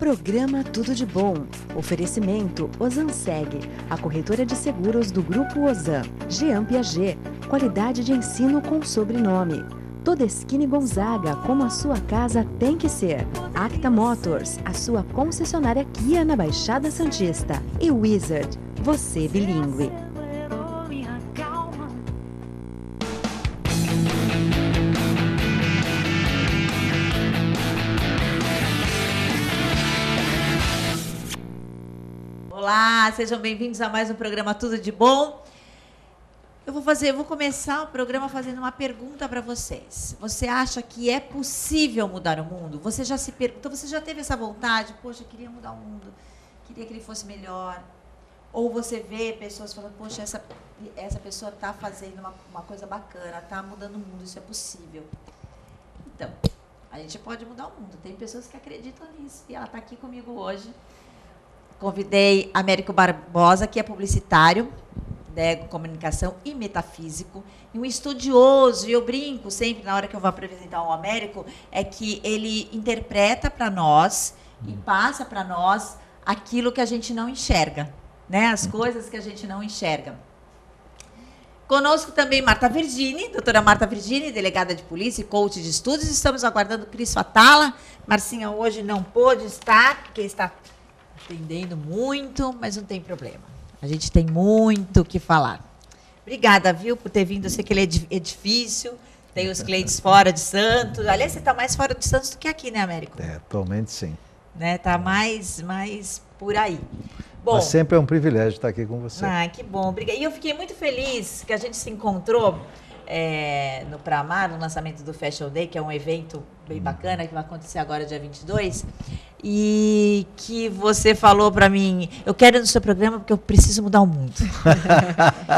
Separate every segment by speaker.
Speaker 1: Programa Tudo de Bom. Oferecimento Osanseg, a corretora de seguros do Grupo Osan. Jean Piaget, qualidade de ensino com sobrenome. Todeschini Gonzaga, como a sua casa tem que ser. Acta Motors, a sua concessionária Kia na Baixada Santista. E Wizard, você bilíngue.
Speaker 2: Olá, sejam bem-vindos a mais um programa Tudo de Bom. Eu vou começar o programa fazendo uma pergunta para vocês. Você acha que é possível mudar o mundo? Você já se perguntou, você já teve essa vontade? Poxa, eu queria mudar o mundo, queria que ele fosse melhor. Ou você vê pessoas falando, poxa, essa pessoa está fazendo uma coisa bacana, está mudando o mundo, isso é possível. Então, a gente pode mudar o mundo. Tem pessoas que acreditam nisso e ela está aqui comigo hoje. Convidei Américo Barbosa, que é publicitário, comunicação e metafísico, e um estudioso, e eu brinco sempre na hora que eu vou apresentar o Américo, é que ele interpreta para nós e passa para nós aquilo que a gente não enxerga, né? As coisas que a gente não enxerga. Conosco também Marta Verdini, doutora Marta Verdini, delegada de polícia e coach de estudos. Estamos aguardando Cris Fatala. Marcinha hoje não pôde estar, porque está atendendo muito, mas não tem problema. A gente tem muito o que falar. Obrigada, viu, por ter vindo. Eu sei que ele é difícil, tem os clientes fora de Santos. Aliás, você está mais fora de Santos do que aqui, né, Américo?
Speaker 3: Atualmente sim.
Speaker 2: Está mais por aí. Bom,
Speaker 3: mas sempre é um privilégio estar aqui com você.
Speaker 2: Que bom. Obrigada. E eu fiquei muito feliz que a gente se encontrou no Pramar, no lançamento do Fashion Day, que é um evento bem bacana, que vai acontecer agora dia 22, e que você falou para mim, eu quero ir no seu programa porque eu preciso mudar o mundo.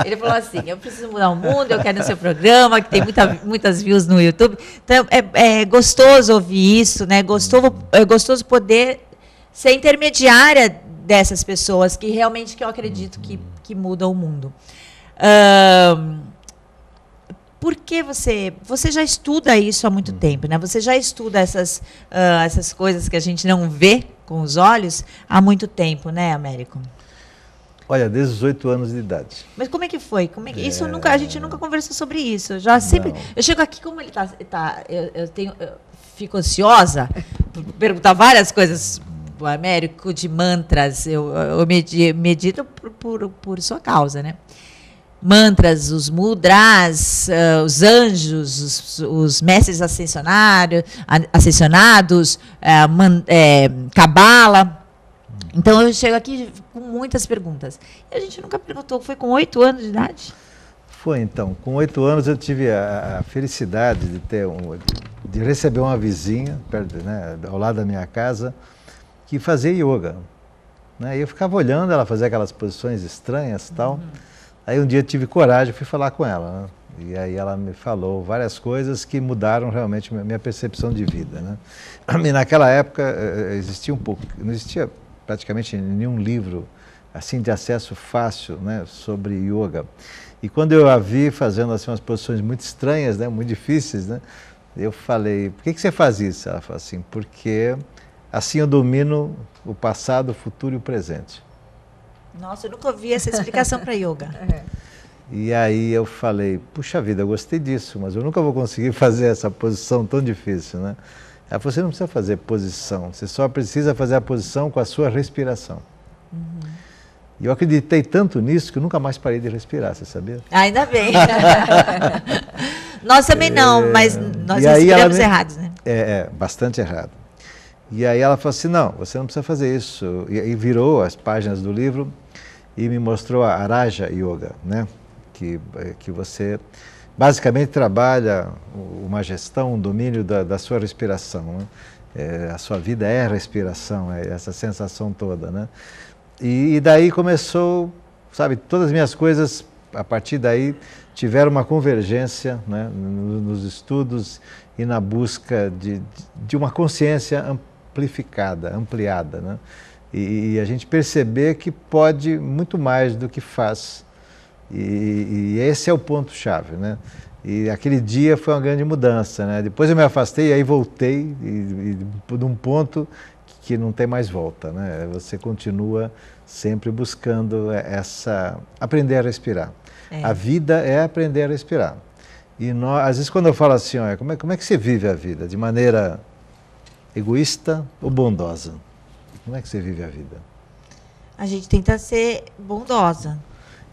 Speaker 2: Ele falou assim, eu preciso mudar o mundo, eu quero ir no seu programa, que tem muitas views no YouTube. Então, é gostoso ouvir isso, né? É gostoso poder ser intermediária dessas pessoas que realmente eu acredito que mudam o mundo. Porque você já estuda isso há muito tempo, né? Você já estuda essas coisas que a gente não vê com os olhos há muito tempo, né, Américo?
Speaker 3: Olha, desde os 8 anos de idade.
Speaker 2: Mas como é que foi? Isso a gente nunca conversou sobre isso. Eu chego aqui, como ele tá eu fico ansiosa por perguntar várias coisas pro Américo, de mantras. Eu medito por sua causa, né? Mantras, os mudras, os anjos, os mestres ascensionados, cabala. Então, eu chego aqui com muitas perguntas. E a gente nunca perguntou, foi com 8 anos de idade?
Speaker 3: Foi, então. Com 8 anos, eu tive a felicidade de receber uma vizinha, ao lado da minha casa, que fazia yoga. Né? E eu ficava olhando ela fazer aquelas posições estranhas e tal. Aí um dia eu tive coragem, fui falar com ela, né? E aí ela me falou várias coisas que mudaram realmente a minha percepção de vida, né? E naquela época não existia praticamente nenhum livro assim de acesso fácil, né, sobre yoga. E quando eu a vi fazendo assim umas posições muito estranhas, né, muito difíceis, né, eu falei, por que você faz isso? Ela falou assim, porque assim eu domino o passado, o futuro e o presente.
Speaker 2: Nossa, eu nunca ouvi essa explicação para yoga.
Speaker 3: E aí eu falei, puxa vida, eu gostei disso, mas eu nunca vou conseguir fazer essa posição tão difícil, né? Ela falou, você não precisa fazer posição, você só precisa fazer a posição com a sua respiração. E eu acreditei tanto nisso que eu nunca mais parei de respirar, você sabia?
Speaker 2: Ainda bem. Nós também não, mas nós respiramos errados, né?
Speaker 3: Bastante errado. E aí ela falou assim, não, você não precisa fazer isso. E aí virou as páginas do livro e me mostrou a Raja Yoga, né? Que você basicamente trabalha uma gestão, um domínio da sua respiração. Né? A sua vida é a respiração, é essa sensação toda, né? E daí começou, sabe, todas as minhas coisas, a partir daí, tiveram uma convergência, né, nos estudos e na busca de uma consciência amplificada, ampliada, né? E a gente perceber que pode muito mais do que faz. E esse é o ponto-chave, né? E aquele dia foi uma grande mudança, né? Depois eu me afastei e aí voltei de um ponto que não tem mais volta, né? Você continua sempre buscando aprender a respirar. A vida é aprender a respirar. E às vezes quando eu falo assim, olha, como é que você vive a vida? De maneira egoísta ou bondosa? Como é que você vive a vida?
Speaker 2: A gente tenta ser bondosa.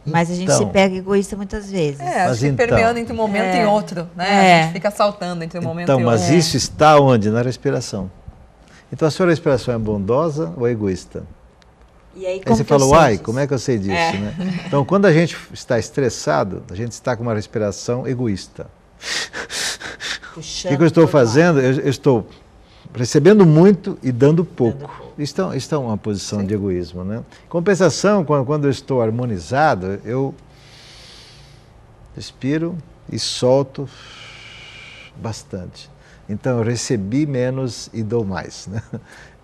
Speaker 2: Mas a gente se pega egoísta muitas vezes.
Speaker 4: Acho que permeando entre um momento e outro, né? A gente fica saltando entre um momento e outro.
Speaker 3: Mas isso está onde? Na respiração. Então a sua respiração é bondosa ou é egoísta?
Speaker 2: E aí
Speaker 3: você falou, como é que eu sei disso? Né? Então quando a gente está estressado, a gente está com uma respiração egoísta. O que eu estou fazendo? Eu estou recebendo muito e dando pouco. Isso é uma posição de egoísmo, né? Compensação, quando eu estou harmonizado, eu respiro e solto bastante. Então, eu recebi menos e dou mais, né?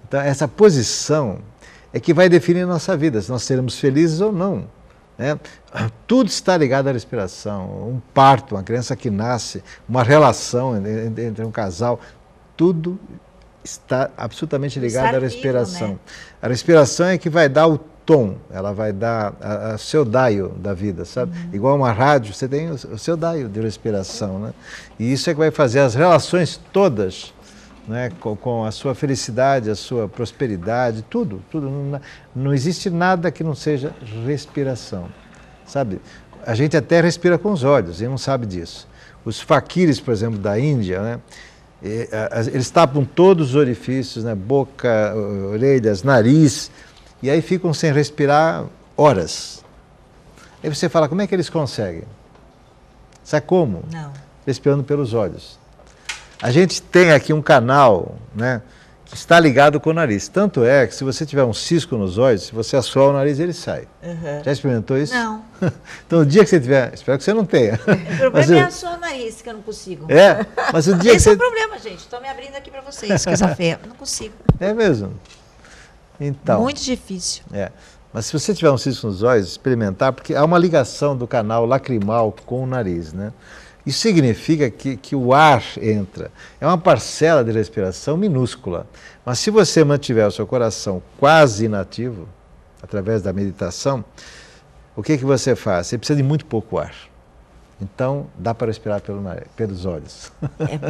Speaker 3: Então, essa posição é que vai definir a nossa vida, se nós seremos felizes ou não, né? Tudo está ligado à respiração. Um parto, uma criança que nasce, uma relação entre um casal, tudo está absolutamente ligado à respiração. Vivo, né? A respiração é que vai dar o tom, ela vai dar o seu dial da vida, sabe? Igual uma rádio, você tem o seu dial de respiração, né? E isso é que vai fazer as relações todas, né, com a sua felicidade, a sua prosperidade, tudo. Não existe nada que não seja respiração, sabe? A gente até respira com os olhos e não sabe disso. Os faquires, por exemplo, da Índia, né? Eles tapam todos os orifícios, né? Boca, orelhas, nariz, e aí ficam sem respirar horas. Aí você fala, como é que eles conseguem? Sabe como?
Speaker 2: Não.
Speaker 3: Respirando pelos olhos. A gente tem aqui um canal, né, que está ligado com o nariz. Tanto é que se você tiver um cisco nos olhos, se você assoar o nariz, ele sai. Já experimentou isso?
Speaker 2: Não.
Speaker 3: Então o dia que você tiver, espero que você não tenha.
Speaker 2: O problema é assoar o nariz, que eu não consigo.
Speaker 3: Mas o dia
Speaker 2: Esse
Speaker 3: que
Speaker 2: é o problema, gente. Estou me abrindo aqui para vocês, coisa feia. Não consigo.
Speaker 3: É mesmo? Então.
Speaker 2: Muito difícil.
Speaker 3: Mas se você tiver um cisco nos olhos, experimentar, porque há uma ligação do canal lacrimal com o nariz, né? Isso significa que o ar entra. É uma parcela de respiração minúscula. Mas se você mantiver o seu coração quase inativo, através da meditação, o que você faz? Você precisa de muito pouco ar. Então, dá para respirar pelos olhos.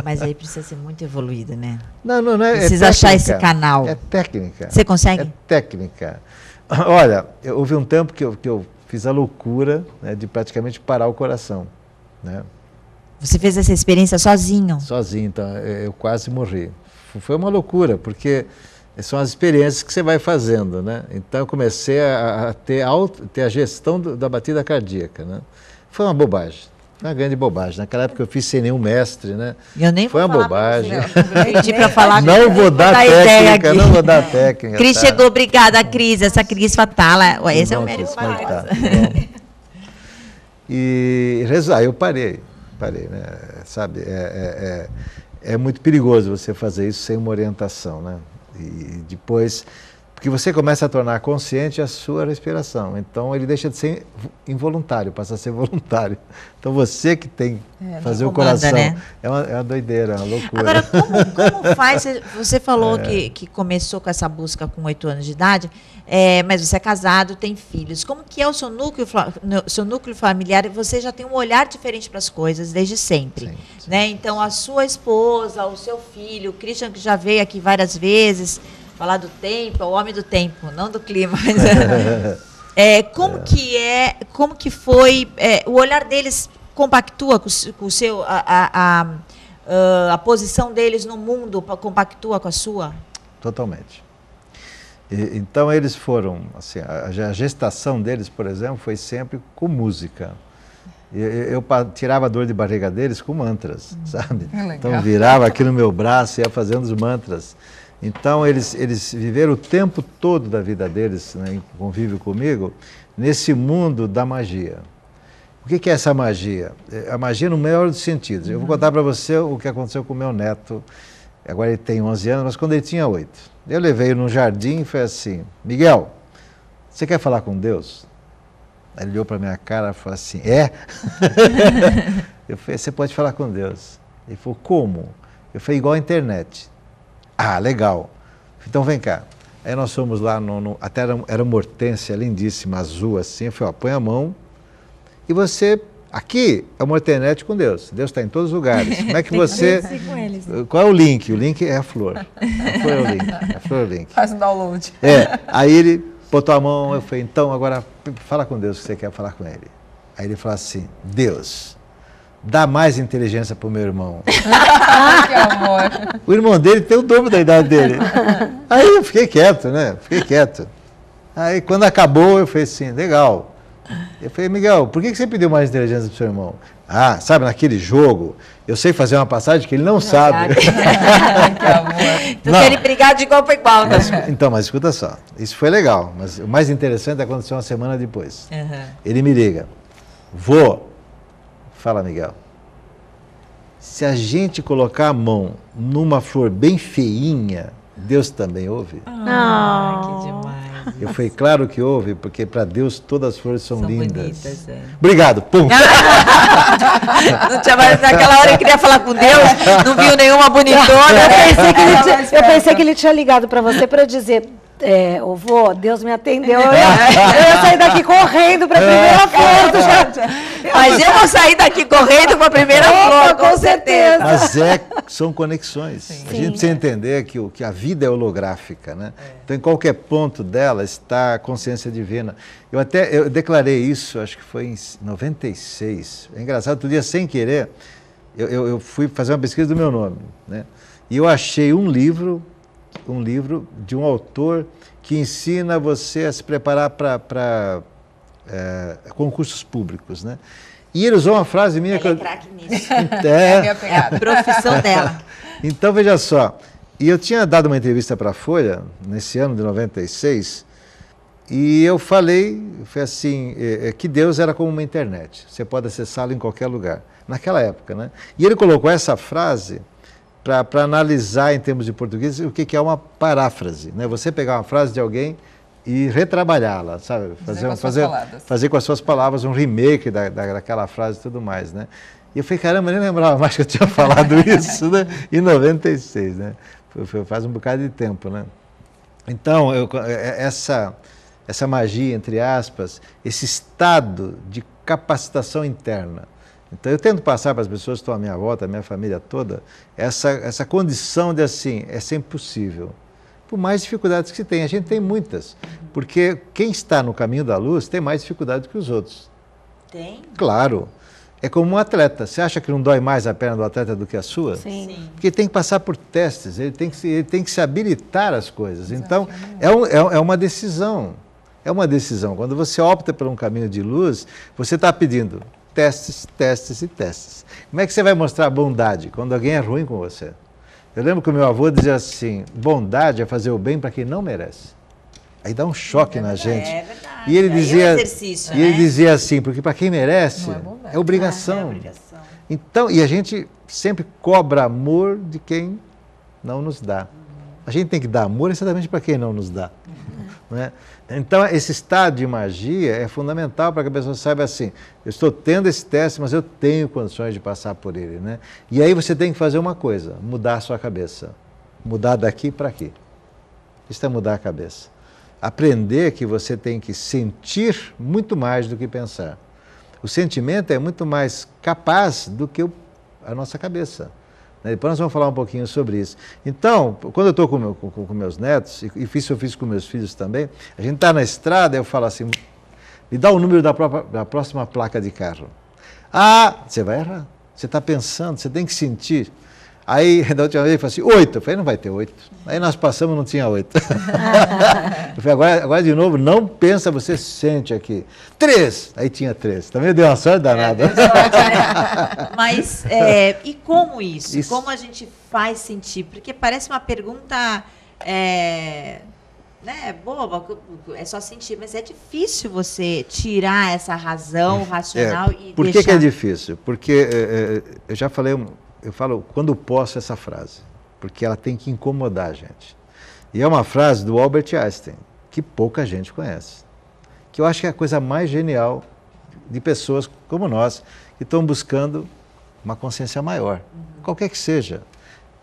Speaker 2: Mas aí precisa ser muito evoluído, né?
Speaker 3: Não é.
Speaker 2: Precisa achar esse canal.
Speaker 3: É técnica.
Speaker 2: Você consegue?
Speaker 3: É técnica. Olha, houve um tempo que eu fiz a loucura, né, de praticamente parar o coração, né?
Speaker 2: Você fez essa experiência sozinho?
Speaker 3: Sozinho, então eu quase morri. Foi uma loucura, porque são as experiências que você vai fazendo, né? Então eu comecei a ter a gestão da batida cardíaca, né? Foi uma bobagem, uma grande bobagem. Naquela época eu fiz sem nenhum mestre, né?
Speaker 2: Eu nem
Speaker 3: Foi uma bobagem.
Speaker 2: Pedi para falar.
Speaker 3: Não vou dar técnica, não vou dar técnica.
Speaker 2: Cris chegou, obrigada, Cris. Essa Cris Fatala. Esse é o mérito.
Speaker 3: E aí eu parei, né? Sabe, é muito perigoso você fazer isso sem uma orientação, né? E depois, porque você começa a tornar consciente a sua respiração, então ele deixa de ser involuntário, passa a ser voluntário. Então você que tem que fazer o coração, né? É uma doideira, é uma loucura.
Speaker 2: Agora, como faz? Você falou que começou com essa busca com 8 anos de idade, mas você é casado, tem filhos. Como que é o seu núcleo familiar? Você já tem um olhar diferente para as coisas desde sempre, sim. Né? Então, a sua esposa, o seu filho, o Christian, que já veio aqui várias vezes, falar do tempo, é o homem do tempo, não do clima. Mas, como que foi, o olhar deles compactua com o seu, a posição deles no mundo compactua com a sua?
Speaker 3: Totalmente. Então eles foram, assim, a gestação deles, por exemplo, foi sempre com música. Eu tirava a dor de barriga deles com mantras, sabe? Então virava aqui no meu braço e ia fazendo os mantras. Então eles viveram o tempo todo da vida deles, né, em convívio comigo, nesse mundo da magia. O que é essa magia? A magia no melhor dos sentidos. Eu vou contar para você o que aconteceu com o meu neto. Agora ele tem 11 anos, mas quando ele tinha 8. Eu levei ele no jardim e foi assim, Miguel, você quer falar com Deus? Aí ele olhou para a minha cara e falou assim, Eu falei, você pode falar com Deus. Ele falou, como? Eu falei, igual a internet. Ah, legal. Então vem cá. Aí nós fomos lá, até era uma hortênsia lindíssima, azul assim. Eu falei, ó, põe a mão e você... Aqui é uma internet com Deus. Deus está em todos os lugares. Como é que você... Qual é o link? O link é a flor. A flor é o link. A flor é o link.
Speaker 4: Faz um download.
Speaker 3: Aí ele botou a mão, eu falei, então agora fala com Deus que você quer falar com ele. Aí ele falou assim, Deus, dá mais inteligência para o meu irmão.
Speaker 4: Que amor.
Speaker 3: O irmão dele tem o dobro da idade dele. Aí eu fiquei quieto, né? Fiquei quieto. Aí quando acabou, eu falei assim, legal. Eu falei, Miguel, por que você pediu mais inteligência para o seu irmão? Ah, sabe, naquele jogo, eu sei fazer uma passagem que ele não sabe.
Speaker 4: Que amor.
Speaker 2: Tu quer brigar de igual para igual, né?
Speaker 3: Mas escuta só, isso foi legal, mas o mais interessante aconteceu uma semana depois. Ele me liga, vô, fala Miguel, se a gente colocar a mão numa flor bem feinha, Deus também ouve?
Speaker 2: Que demais.
Speaker 3: Eu falei, claro que ouve, porque para Deus todas as flores são lindas.
Speaker 2: Bonitas,
Speaker 3: Obrigado, pum.
Speaker 2: Não tinha mais, naquela hora ele queria falar com Deus, não viu nenhuma bonitona.
Speaker 5: Eu pensei que ele tinha ligado para você para dizer, ô vô, Deus me atendeu, eu ia sair daqui correndo para a primeira flor.
Speaker 2: Mas eu vou sair daqui correndo para a primeira flor, com certeza.
Speaker 3: Mas são conexões. Sim. A gente precisa entender que a vida é holográfica, né? Então, em qualquer ponto dela está a consciência divina. Eu declarei isso, acho que foi em 96. É engraçado, outro dia, sem querer, eu fui fazer uma pesquisa do meu nome, né? E eu achei um livro de um autor que ensina você a se preparar para concursos públicos, né? E ele usou uma frase minha
Speaker 2: Ela é craque nisso.
Speaker 4: É a minha pegada.
Speaker 2: A profissão dela.
Speaker 3: Então, veja só, e eu tinha dado uma entrevista para a Folha, nesse ano de 96, e eu falei assim, que Deus era como uma internet, você pode acessá-lo em qualquer lugar, naquela época, né? E ele colocou essa frase para analisar em termos de português o que é uma paráfrase, né? Você pegar uma frase de alguém e retrabalhá-la, sabe? Fazer com as suas palavras um remake daquela frase e tudo mais, né? E eu falei, caramba, nem lembrava mais que eu tinha falado isso, né? Em 96, né? Faz um bocado de tempo, né? Então, essa magia, entre aspas, esse estado de capacitação interna. Então, eu tento passar para as pessoas que estão à minha volta, a minha família toda, essa condição de assim, é sempre possível. Por mais dificuldades que se tem, a gente tem muitas, porque quem está no caminho da luz tem mais dificuldade que os outros.
Speaker 2: Tem?
Speaker 3: Claro. É como um atleta. Você acha que não dói mais a perna do atleta do que a sua?
Speaker 5: Sim.
Speaker 3: Porque ele tem que passar por testes, ele tem que se habilitar às coisas. Então, é uma decisão. É uma decisão. Quando você opta por um caminho de luz, você está pedindo testes, testes e testes. Como é que você vai mostrar bondade quando alguém é ruim com você? Eu lembro que o meu avô dizia assim, bondade é fazer o bem para quem não merece. Aí dá um choque na gente.
Speaker 2: É verdade.
Speaker 3: E ele dizia,
Speaker 2: é um exercício,
Speaker 3: ele dizia assim, porque para quem merece,
Speaker 4: é
Speaker 3: obrigação.
Speaker 2: É obrigação.
Speaker 3: Então, e a gente sempre cobra amor de quem não nos dá. A gente tem que dar amor exatamente para quem não nos dá. Né? Então, esse estado de magia é fundamental para que a pessoa saiba assim, eu estou tendo esse teste, mas eu tenho condições de passar por ele. Né? E aí você tem que fazer uma coisa, mudar a sua cabeça. Mudar daqui para aqui. Isso é mudar a cabeça. Aprender que você tem que sentir muito mais do que pensar. O sentimento é muito mais capaz do que a nossa cabeça. Depois nós vamos falar um pouquinho sobre isso. Então, quando eu estou com meus netos, e eu fiz com meus filhos também, a gente está na estrada, eu falo assim, me dá o número da próxima placa de carro. Ah, você vai errar. Você está pensando, você tem que sentir. Aí, da última vez, ele falou assim, 8. Eu falei, não vai ter 8. Aí nós passamos, não tinha 8. Eu falei, agora de novo, não pensa, você sente aqui. 3. Aí tinha 3. Também deu uma sorte danada.
Speaker 2: Mas, e como isso? Como a gente faz sentir? Porque parece uma pergunta, boba, é só sentir, mas é difícil você tirar essa razão racional e
Speaker 3: por
Speaker 2: deixar...
Speaker 3: que é difícil? Porque eu já falei... Eu falo, quando posso, essa frase, porque ela tem que incomodar a gente. E é uma frase do Albert Einstein, que pouca gente conhece. Que eu acho que é a coisa mais genial de pessoas como nós, que estão buscando uma consciência maior, qualquer que seja.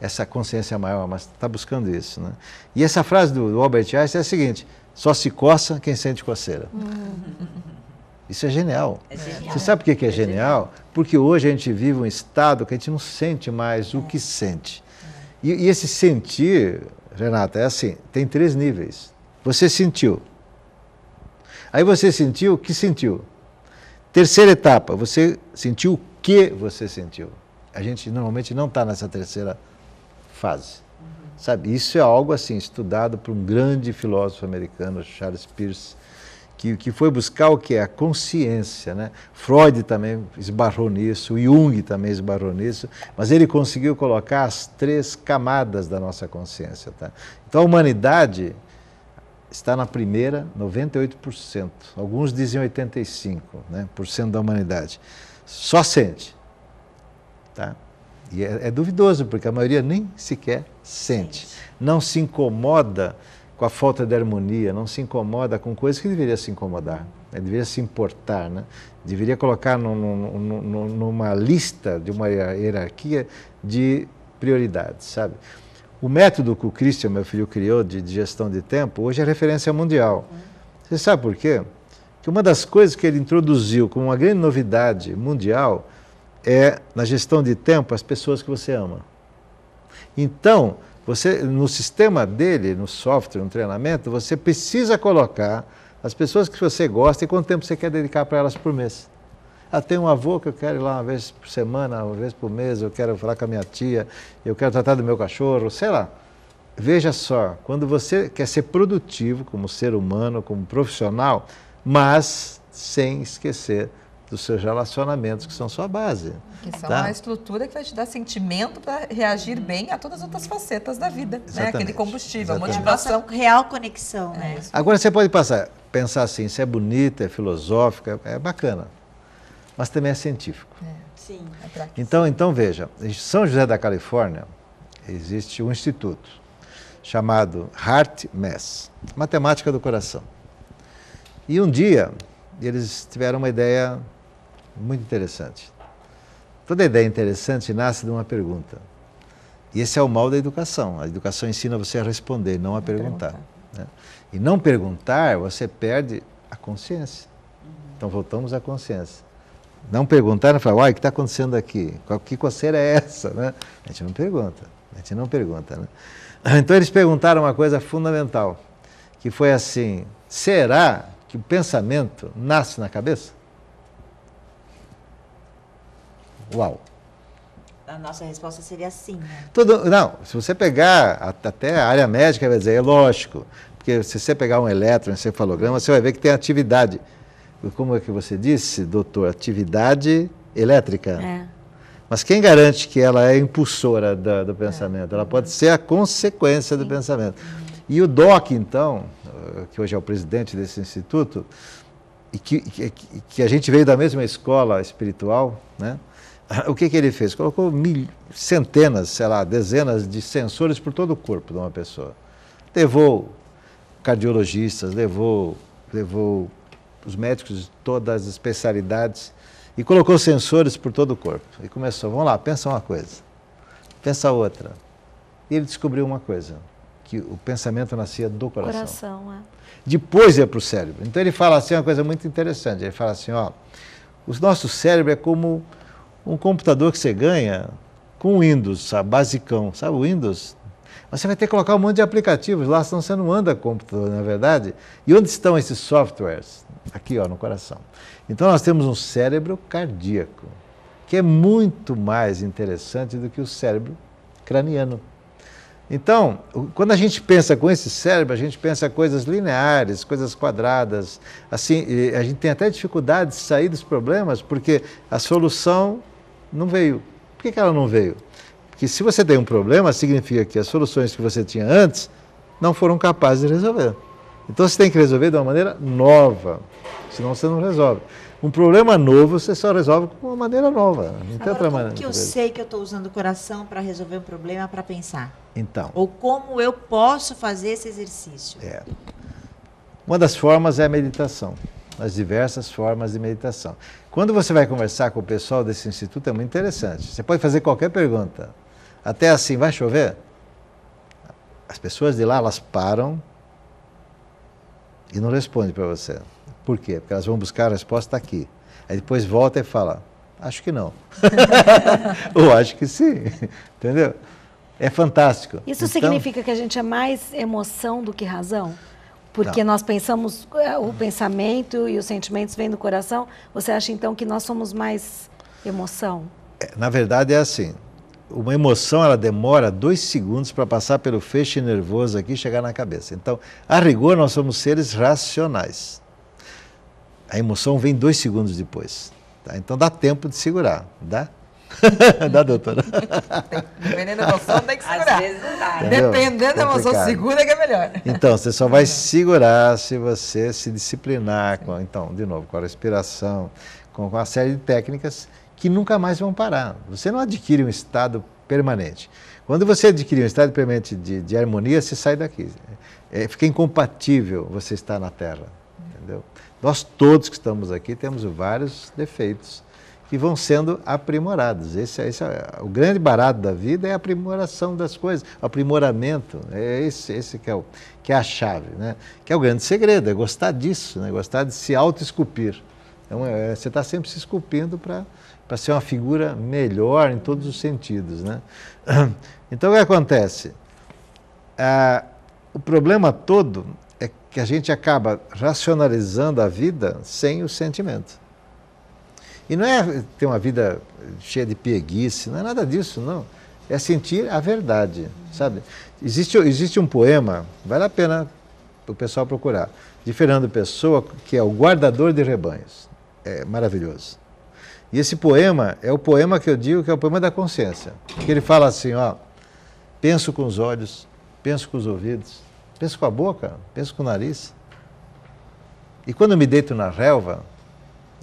Speaker 3: essa consciência maior, mas está buscando isso, né? E essa frase do Albert Einstein é a seguinte: só se coça quem sente coceira. Isso é genial. Você sabe por que é genial? Porque hoje a gente vive um estado que a gente não sente mais o que sente. E esse sentir, Renata, é assim, tem 3 níveis. Você sentiu. Aí você sentiu o que sentiu. Terceira etapa, você sentiu o que você sentiu. A gente normalmente não está nessa terceira fase. Sabe? Isso é algo assim, estudado por um grande filósofo americano, Charles Peirce, que foi buscar o que é a consciência, né? Freud também esbarrou nisso, Jung também esbarrou nisso, mas ele conseguiu colocar as 3 camadas da nossa consciência. Tá? Então a humanidade está na primeira, 98%, alguns dizem 85%, né, por cento da humanidade. Só sente. Tá? E é duvidoso, porque a maioria nem sequer sente. Não se incomoda com a falta de harmonia, não se incomoda com coisas que deveria se incomodar, né? Deveria se importar, né? Deveria colocar numa lista, de uma hierarquia de prioridades, sabe? O método que o Christian, meu filho, criou de gestão de tempo, hoje é referência mundial. Você sabe por quê? Porque uma das coisas que ele introduziu como uma grande novidade mundial é, na gestão de tempo, as pessoas que você ama. Então, você, no sistema dele, no software, no treinamento, você precisa colocar as pessoas que você gosta e quanto tempo você quer dedicar para elas por mês. Ah, tem um avô que eu quero ir lá uma vez por semana, uma vez por mês, eu quero falar com a minha tia, eu quero tratar do meu cachorro, sei lá. Veja só, quando você quer ser produtivo como ser humano, como profissional, mas sem esquecer dos seus relacionamentos, que são sua base.
Speaker 4: Que são a estrutura que vai te dar sentimento para reagir bem a todas as outras facetas da vida. Né? Aquele combustível, a motivação.
Speaker 2: A real conexão, né?
Speaker 3: Agora você pode pensar assim, isso é bonito, é filosófico, é bacana, mas também é científico.
Speaker 2: Sim.
Speaker 3: Então veja, em São José da Califórnia existe um instituto chamado HeartMath, Matemática do Coração. E um dia eles tiveram uma ideia muito interessante. Toda ideia interessante nasce de uma pergunta. E esse é o mal da educação. A educação ensina você a responder, não a perguntar. Né? E não perguntar, você perde a consciência. Então voltamos à consciência. Não perguntar, não falar, uai, o que está acontecendo aqui? Que coceira é essa? Né? A gente não pergunta. Né? Então eles perguntaram uma coisa fundamental, que foi assim: será que o pensamento nasce na cabeça? Uau!
Speaker 2: A nossa resposta seria sim, né?
Speaker 3: Não, se você pegar até a área médica, vai dizer, é lógico, porque se você pegar um eletroencefalograma, você vai ver que tem atividade. Como é que você disse, doutor? Atividade elétrica. Mas quem garante que ela é impulsora do pensamento? Ela pode ser a consequência do pensamento. E o Doc, então, que hoje é o presidente desse instituto, e que a gente veio da mesma escola espiritual, né? O que ele fez? Colocou centenas, sei lá, dezenas de sensores por todo o corpo de uma pessoa. Levou cardiologistas, levou os médicos de todas as especialidades e colocou sensores por todo o corpo. E começou, vamos lá, pensa uma coisa, pensa outra. E ele descobriu uma coisa, que o pensamento nascia do coração. Depois ia para o cérebro. Então ele fala assim uma coisa muito interessante, ele fala assim, ó, o nosso cérebro é como um computador que você ganha com Windows, sabe, basicão, sabe o Windows? Mas você vai ter que colocar um monte de aplicativos lá, senão você não anda com computador, não é verdade? E onde estão esses softwares? Aqui, ó, no coração. Então nós temos um cérebro cardíaco, que é muito mais interessante do que o cérebro craniano. Então, quando a gente pensa com esse cérebro, a gente pensa coisas lineares, coisas quadradas, assim, a gente tem até dificuldade de sair dos problemas, porque a solução não veio. Por que ela não veio? Porque se você tem um problema, significa que as soluções que você tinha antes não foram capazes de resolver. Então você tem que resolver de uma maneira nova, senão você não resolve. Um problema novo você só resolve com uma maneira nova. Não tem outra maneira.
Speaker 2: Como que eu sei que eu estou usando o coração para resolver um problema, para pensar?
Speaker 3: Então.
Speaker 2: Ou como eu posso fazer esse exercício?
Speaker 3: Uma das formas é a meditação, as diversas formas de meditação. Quando você vai conversar com o pessoal desse instituto, é muito interessante. Você pode fazer qualquer pergunta. Até assim, vai chover? As pessoas de lá, elas param e não respondem para você. Por quê? Porque elas vão buscar a resposta aqui. Aí depois volta e fala, acho que não. Ou acho que sim. Entendeu? É fantástico.
Speaker 5: Isso significa que a gente é mais emoção do que razão? Porque nós pensamos, o pensamento e os sentimentos vêm do coração. Você acha então que nós somos mais emoção?
Speaker 3: Na verdade é assim. Uma emoção, ela demora 2 segundos para passar pelo feixe nervoso aqui e chegar na cabeça. Então, a rigor, nós somos seres racionais. A emoção vem 2 segundos depois. Tá? Então, dá tempo de segurar. Dá? Dá, doutora?
Speaker 4: Dependendo da emoção, tem que segurar.
Speaker 2: Às vezes não dá.
Speaker 4: Dependendo da emoção, segura que é melhor.
Speaker 3: Então, você só vai segurar se você se disciplinar. Então, de novo, com a respiração, com uma série de técnicas que nunca mais vão parar. Você não adquire um estado permanente. Quando você adquire um estado permanente de harmonia, você sai daqui. Fica incompatível você estar na Terra. Entendeu? Nós todos que estamos aqui temos vários defeitos que vão sendo aprimorados. Esse é o grande barato da vida, é a aprimoração das coisas, o aprimoramento. É esse que é a chave, né? Que é o grande segredo, é gostar disso, né? Gostar de se auto-esculpir. Então, você está sempre se esculpindo para ser uma figura melhor em todos os sentidos, né? Então, o que acontece? O problema todo é que a gente acaba racionalizando a vida sem o sentimento. E não é ter uma vida cheia de pieguice, não é nada disso, não. É sentir a verdade, sabe? Existe um poema, vale a pena o pessoal procurar, de Fernando Pessoa, que é O Guardador de Rebanhos. É maravilhoso. E esse poema é o poema que eu digo que é o poema da consciência. Que ele fala assim, ó, penso com os olhos, penso com os ouvidos, penso com a boca, penso com o nariz. E quando eu me deito na relva,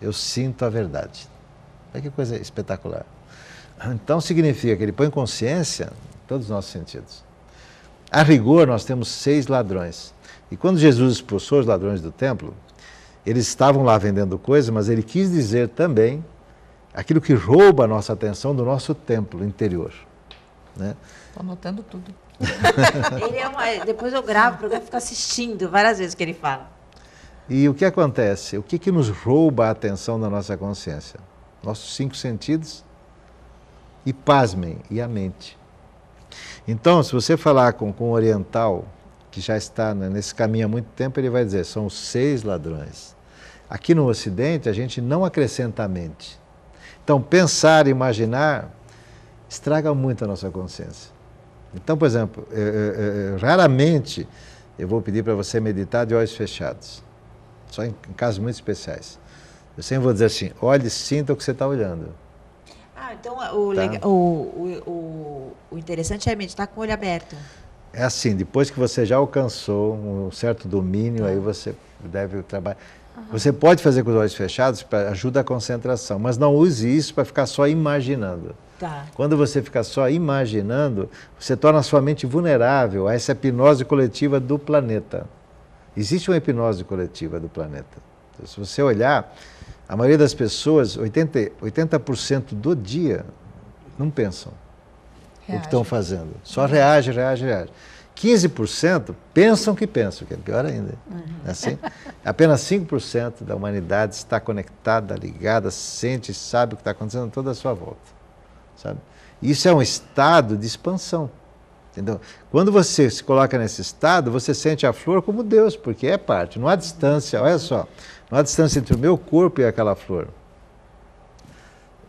Speaker 3: eu sinto a verdade. Olha que coisa espetacular. Então significa que ele põe consciência em todos os nossos sentidos. A rigor, nós temos 6 ladrões. E quando Jesus expulsou os ladrões do templo, eles estavam lá vendendo coisas, mas ele quis dizer também aquilo que rouba a nossa atenção do nosso templo interior. Né?
Speaker 4: Estou anotando tudo.
Speaker 2: Depois eu gravo para eu ficar assistindo várias vezes que ele fala.
Speaker 3: E o que acontece? O que nos rouba a atenção da nossa consciência? Nossos 5 sentidos e, pasmem, e a mente. Então, se você falar com um oriental que já está nesse caminho há muito tempo, ele vai dizer, são os 6 ladrões. Aqui no Ocidente, a gente não acrescenta a mente. Então, pensar e imaginar estraga muito a nossa consciência. Então, por exemplo, raramente eu vou pedir para você meditar de olhos fechados. Só em casos muito especiais. Eu sempre vou dizer assim, olhe e sinta o que você está olhando.
Speaker 2: Então o interessante é meditar com o olho aberto.
Speaker 3: É assim, depois que você já alcançou um certo domínio, aí você deve trabalhar. Você pode fazer com os olhos fechados para ajudar a concentração, mas não use isso para ficar só imaginando.
Speaker 2: Tá.
Speaker 3: Quando você fica só imaginando, você torna a sua mente vulnerável a essa hipnose coletiva do planeta. Existe uma hipnose coletiva do planeta. Então, se você olhar, a maioria das pessoas, 80% do dia, não pensam o que estão fazendo. Só reage. 15% pensam que pensam, que é pior ainda. Assim, apenas 5% da humanidade está conectada, ligada, sente, sabe o que está acontecendo toda a sua volta. Sabe? Isso é um estado de expansão. Entendeu? Quando você se coloca nesse estado, você sente a flor como Deus, porque é parte. Não há distância, olha só, não há distância entre o meu corpo e aquela flor.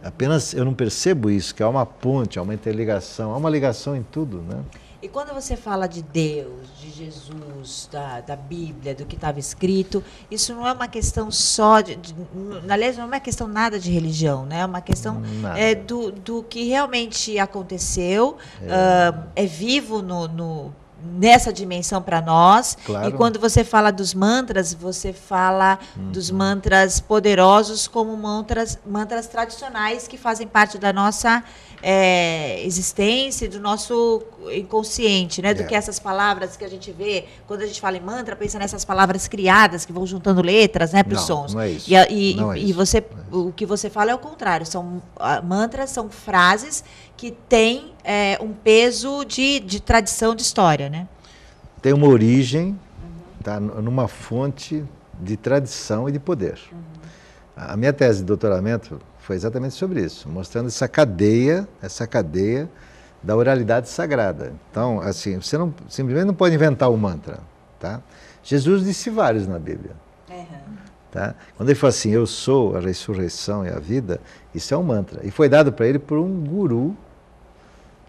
Speaker 3: Apenas eu não percebo isso, que há uma ponte, há uma interligação, há uma ligação em tudo, né?
Speaker 2: E quando você fala de Deus, de Jesus, da Bíblia, do que estava escrito, isso não é uma questão só aliás, não é uma questão nada de religião, né? É uma questão do que realmente aconteceu, é vivo nessa dimensão para nós.
Speaker 3: Claro.
Speaker 2: E quando você fala dos mantras, você fala dos mantras poderosos como mantras tradicionais que fazem parte da nossa existência, do nosso inconsciente, né? Do que essas palavras que a gente vê, quando a gente fala em mantra, pensa nessas palavras criadas que vão juntando letras, né, para os sons.
Speaker 3: Não é isso.
Speaker 2: E você o que você fala é o contrário. Mantras são frases que têm um peso de tradição, de história, né?
Speaker 3: Tem uma origem, tá, numa fonte de tradição e de poder. A minha tese de doutoramento foi exatamente sobre isso, mostrando essa cadeia da oralidade sagrada. Então, assim, você simplesmente não pode inventar o mantra, tá? Jesus disse vários na Bíblia. Tá? Quando ele fala assim, eu sou a ressurreição e a vida, isso é um mantra. E foi dado para ele por um guru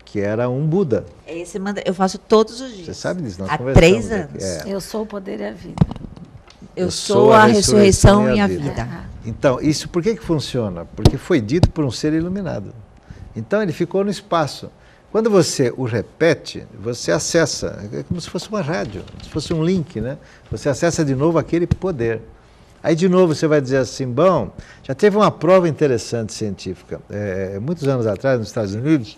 Speaker 3: que era um Buda.
Speaker 2: Esse mantra eu faço todos os dias.
Speaker 3: Você sabe disso? Nós
Speaker 2: há
Speaker 3: conversamos
Speaker 2: 3 anos.
Speaker 3: Aqui.
Speaker 5: Eu sou o poder e a vida.
Speaker 2: Eu sou a ressurreição e a vida.
Speaker 3: Então, isso por que funciona? Porque foi dito por um ser iluminado. Então, ele ficou no espaço. Quando você o repete, você acessa, é como se fosse uma rádio, se fosse um link, né? Você acessa de novo aquele poder. Aí, de novo, você vai dizer assim, bom, já teve uma prova interessante científica. Muitos anos atrás, nos Estados Unidos,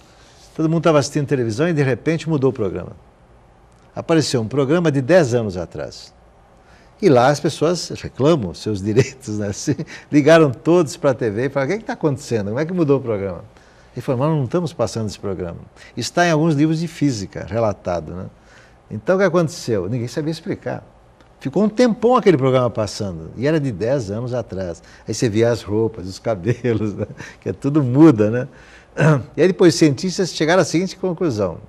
Speaker 3: todo mundo estava assistindo televisão e, de repente, mudou o programa. Apareceu um programa de 10 anos atrás. E lá as pessoas reclamam seus direitos, né? Assim, ligaram todos para a TV e falaram, o que está acontecendo? Como é que mudou o programa? Ele falou, mas nós não estamos passando esse programa. Está em alguns livros de física, relatado, né? Então, o que aconteceu? Ninguém sabia explicar. Ficou um tempão aquele programa passando, e era de 10 anos atrás. Aí você via as roupas, os cabelos, né? Que tudo muda, né? E aí depois os cientistas chegaram à seguinte conclusão,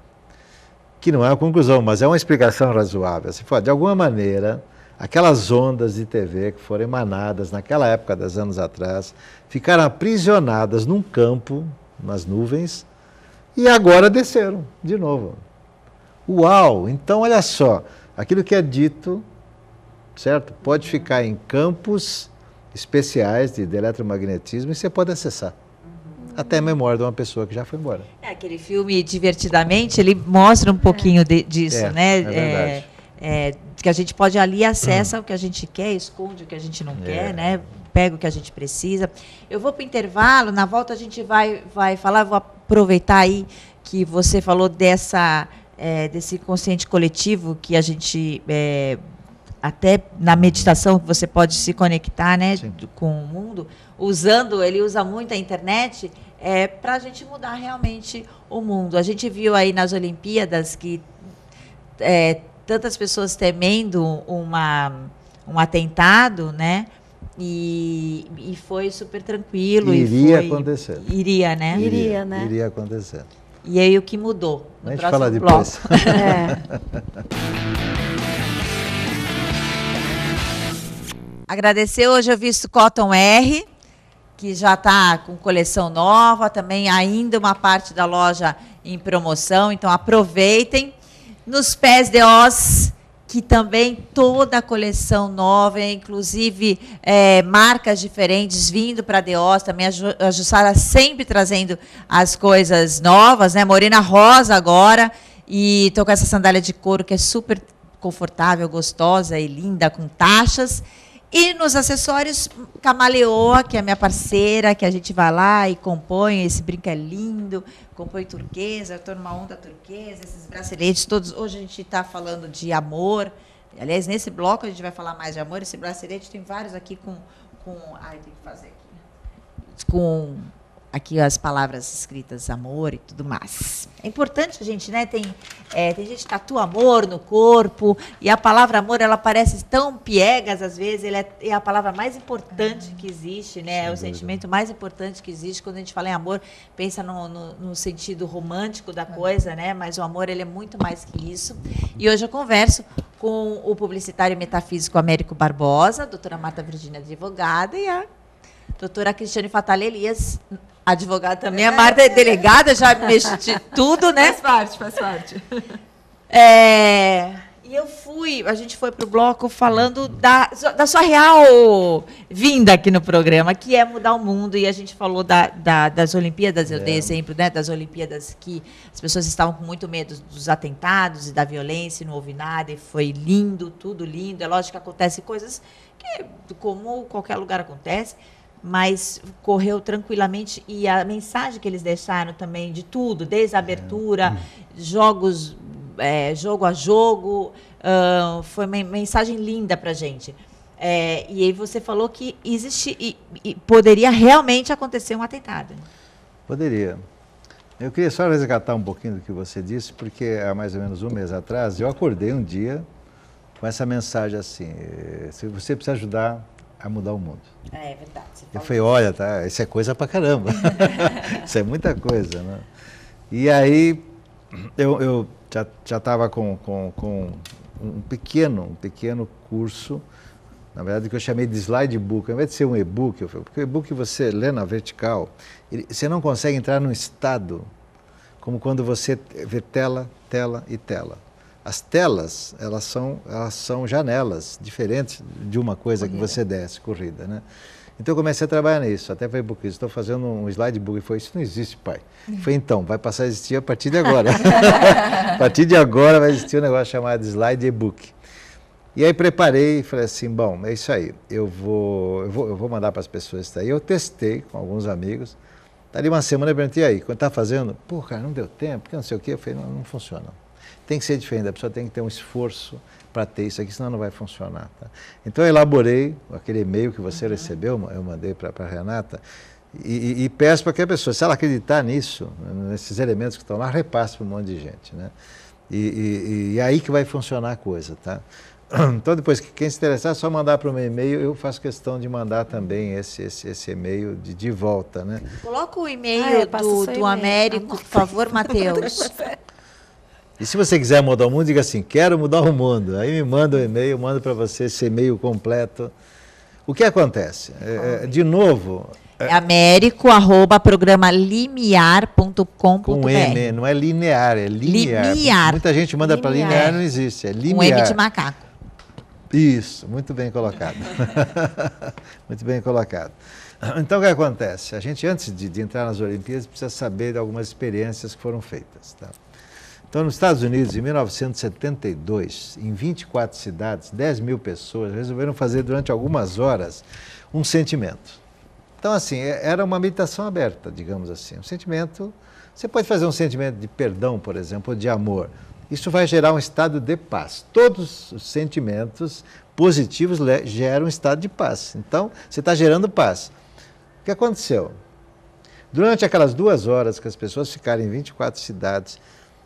Speaker 3: que não é uma conclusão, mas é uma explicação razoável. Assim, de alguma maneira, aquelas ondas de TV que foram emanadas naquela época, 10 anos atrás, ficaram aprisionadas num campo, nas nuvens, e agora desceram de novo. Uau! Então, olha só, aquilo que é dito, certo? Pode ficar em campos especiais de eletromagnetismo e você pode acessar. Até a memória de uma pessoa que já foi embora.
Speaker 2: Aquele filme, Divertidamente, ele mostra um pouquinho disso, né?
Speaker 3: É verdade.
Speaker 2: Que a gente pode ali acessar o que a gente quer, esconde o que a gente não quer, né? Pega o que a gente precisa. Eu vou para o intervalo, na volta a gente vai falar, vou aproveitar aí que você falou desse consciente coletivo que a gente, até na meditação, você pode se conectar, né, com o mundo, ele usa muito a internet para a gente mudar realmente o mundo. A gente viu aí nas Olimpíadas que tantas pessoas temendo um atentado, né? E foi super tranquilo.
Speaker 3: Iria acontecer.
Speaker 2: Iria, né?
Speaker 5: Iria, né?
Speaker 3: Iria acontecer.
Speaker 2: E aí o que mudou?
Speaker 3: A gente fala depois.
Speaker 2: Agradecer, hoje eu visto Cotton R, que já está com coleção nova, também ainda uma parte da loja em promoção, então aproveitem. Nos Pés de Oz, que também toda a coleção nova, inclusive marcas diferentes vindo para a Deos, também a Jussara sempre trazendo as coisas novas, né? Morena rosa agora, e estou com essa sandália de couro que é super confortável, gostosa e linda, com taxas. E nos acessórios, Camaleoa, que é minha parceira, que a gente vai lá e compõe, esse brinco é lindo, compõe turquesa, eu estou numa onda turquesa, esses braceletes todos. Hoje a gente está falando de amor. Aliás, nesse bloco a gente vai falar mais de amor. Esse bracelete tem vários aqui com ai, tem que fazer aqui. Com aqui as palavras escritas amor e tudo mais. É importante a gente, né? Tem gente que tatua amor no corpo, e a palavra amor, ela parece tão piegas às vezes, é a palavra mais importante que existe, né? É o sentimento mais importante que existe. Quando a gente fala em amor, pensa no sentido romântico da coisa, né? Mas o amor, ele é muito mais que isso. E hoje eu converso com o publicitário metafísico Américo Barbosa, a doutora Marta Virgínia, advogada, e a doutora Cristiane Fatale Elias, advogada também. A Marta é delegada, já mexe de tudo, né?
Speaker 4: Faz parte.
Speaker 2: E a gente foi para o bloco falando da sua real vinda aqui no programa, que é mudar o mundo, e a gente falou das Olimpíadas, eu dei exemplo, né, das Olimpíadas, que as pessoas estavam com muito medo dos atentados e da violência, e não houve nada, e foi lindo, tudo lindo. É lógico que acontecem coisas que, como qualquer lugar acontece, mas correu tranquilamente, e a mensagem que eles deixaram também de tudo, desde a abertura, jogos, jogo a jogo, foi uma mensagem linda para a gente. E aí você falou que existe e poderia realmente acontecer um atentado.
Speaker 3: Poderia. Eu queria só resgatar um pouquinho do que você disse, porque há mais ou menos um mês atrás eu acordei um dia com essa mensagem assim: você precisa ajudar a mudar o mundo.
Speaker 2: É verdade.
Speaker 3: Eu falei, olha, tá, isso é coisa pra caramba. Isso é muita coisa, né? E aí eu já estava com um pequeno curso, na verdade, que eu chamei de slide book. Ao invés de ser um e-book, porque o e-book você lê na vertical, você não consegue entrar num estado como quando você vê tela, tela e tela. As telas, elas são janelas diferentes de uma coisa que você desce, corrida, né? Então eu comecei a trabalhar nisso, até falei, porque estou fazendo um slide book. Ele falou, isso não existe, pai. Eu falei, então, vai passar a existir a partir de agora. A partir de agora vai existir um negócio chamado slide e-book. E aí preparei e falei assim, bom, é isso aí, eu vou mandar para as pessoas isso daí. Eu testei com alguns amigos, dali uma semana eu perguntei, aí, quando está fazendo? Pô, cara, não deu tempo, porque não sei o quê. Eu falei, não funciona. Tem que ser diferente, a pessoa tem que ter um esforço para ter isso aqui, senão não vai funcionar. Tá? Então eu elaborei aquele e-mail que você recebeu, eu mandei para a Renata, e peço para que a pessoa, se ela acreditar nisso, nesses elementos que estão lá, repasse para um monte de gente. Né? E aí que vai funcionar a coisa. Tá? Então depois, quem se interessar, é só mandar para o meu e-mail, eu faço questão de mandar também esse e-mail de volta. Né?
Speaker 2: Coloca o e-mail do Américo, por favor, Matheus.
Speaker 3: E se você quiser mudar o mundo, diga assim, quero mudar o mundo. Aí me manda um e-mail, mando para você esse e-mail completo. O que acontece? De novo...
Speaker 2: Américo@programalimiar.com.br.
Speaker 3: Com M, não é linear, é linear. Muita gente manda para linear, não existe, é linear.
Speaker 2: Com M de macaco.
Speaker 3: Isso, muito bem colocado. Muito bem colocado. Então o que acontece? A gente, antes de entrar nas Olimpíadas, precisa saber de algumas experiências que foram feitas. Tá? Então, nos Estados Unidos, em 1972, em 24 cidades, 10 mil pessoas resolveram fazer durante algumas horas um sentimento. Então, assim, era uma meditação aberta, digamos assim. Um sentimento, você pode fazer um sentimento de perdão, por exemplo, ou de amor. Isso vai gerar um estado de paz. Todos os sentimentos positivos geram um estado de paz. Então, você está gerando paz. O que aconteceu? Durante aquelas 2 horas que as pessoas ficaram em 24 cidades,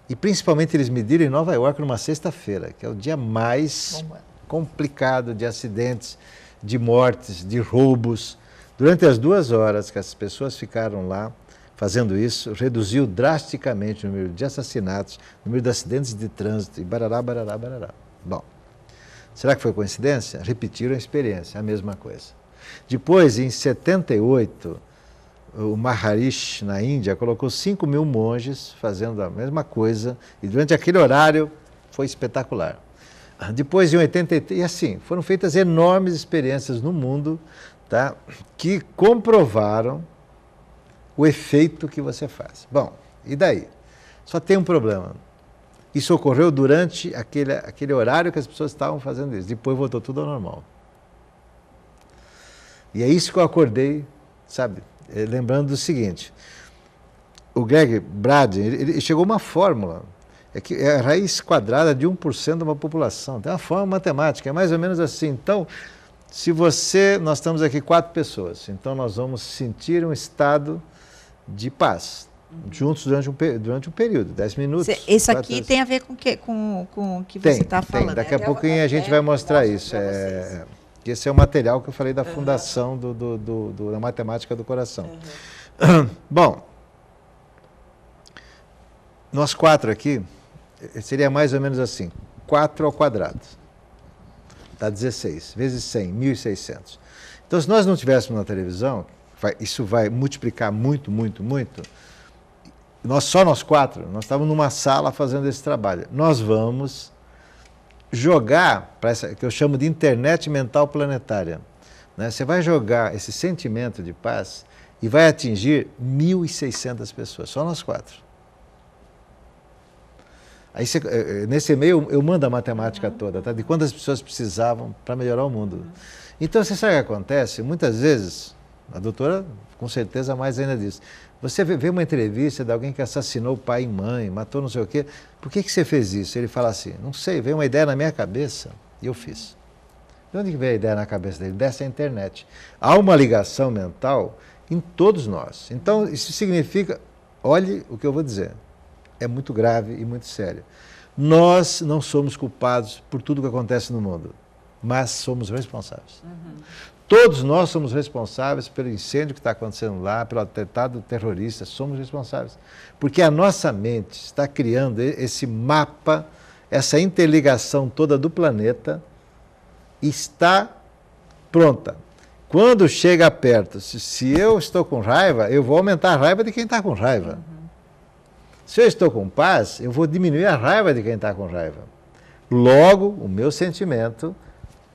Speaker 3: e principalmente eles mediram em Nova York numa sexta-feira, que é o dia mais complicado de acidentes, de mortes, de roubos. Durante as 2 horas que as pessoas ficaram lá fazendo isso, reduziu drasticamente o número de assassinatos, o número de acidentes de trânsito e barará, barará, barará. Bom, será que foi coincidência? Repetiram a experiência, a mesma coisa. Depois, em 78, o Maharishi, na Índia, colocou 5 mil monges fazendo a mesma coisa, e durante aquele horário foi espetacular. Depois, em 83, e assim, foram feitas enormes experiências no mundo, tá, que comprovaram o efeito que você faz. Bom, e daí? Só tem um problema. Isso ocorreu durante aquele horário que as pessoas estavam fazendo isso. Depois voltou tudo ao normal. E é isso que eu acordei, sabe? Lembrando do seguinte, o Greg Braden, ele chegou a uma fórmula, que é a raiz quadrada de 1% de uma população, tem uma fórmula matemática, é mais ou menos assim. Então, nós estamos aqui 4 pessoas, então nós vamos sentir um estado de paz, juntos durante um período, 10 minutos.
Speaker 2: Isso aqui tem a ver com o que você está falando.
Speaker 3: Daqui a pouquinho a gente vai mostrar isso. Esse é o material que eu falei da fundação da matemática do coração. Bom, nós 4 aqui, seria mais ou menos assim, 4 ao quadrado. Dá 16, vezes 100, 1.600. Então, se nós não tivéssemos na televisão, isso vai multiplicar muito, muito, muito. Só nós 4, nós estávamos numa sala fazendo esse trabalho. Nós vamos jogar para essa que eu chamo de internet mental planetária. Né? Você vai jogar esse sentimento de paz e vai atingir 1.600 pessoas, só nós 4. Aí nesse e-mail eu mando a matemática toda, tá? De quantas pessoas precisavam para melhorar o mundo. Então, você sabe o que acontece? Muitas vezes, a doutora com certeza mais ainda disso, você vê uma entrevista de alguém que assassinou pai e mãe, matou não sei o quê, por que você fez isso? Ele fala assim, não sei, veio uma ideia na minha cabeça e eu fiz. De onde veio a ideia na cabeça dele? Dessa internet. Há uma ligação mental em todos nós. Então, isso significa, olhe o que eu vou dizer, é muito grave e muito sério. Nós não somos culpados por tudo que acontece no mundo, mas somos responsáveis. Todos nós somos responsáveis pelo incêndio que está acontecendo lá, pelo atentado terrorista, somos responsáveis. Porque a nossa mente está criando esse mapa, essa interligação toda do planeta, está pronta. Quando chega perto, se eu estou com raiva, eu vou aumentar a raiva de quem está com raiva. Se eu estou com paz, eu vou diminuir a raiva de quem está com raiva. Logo, o meu sentimento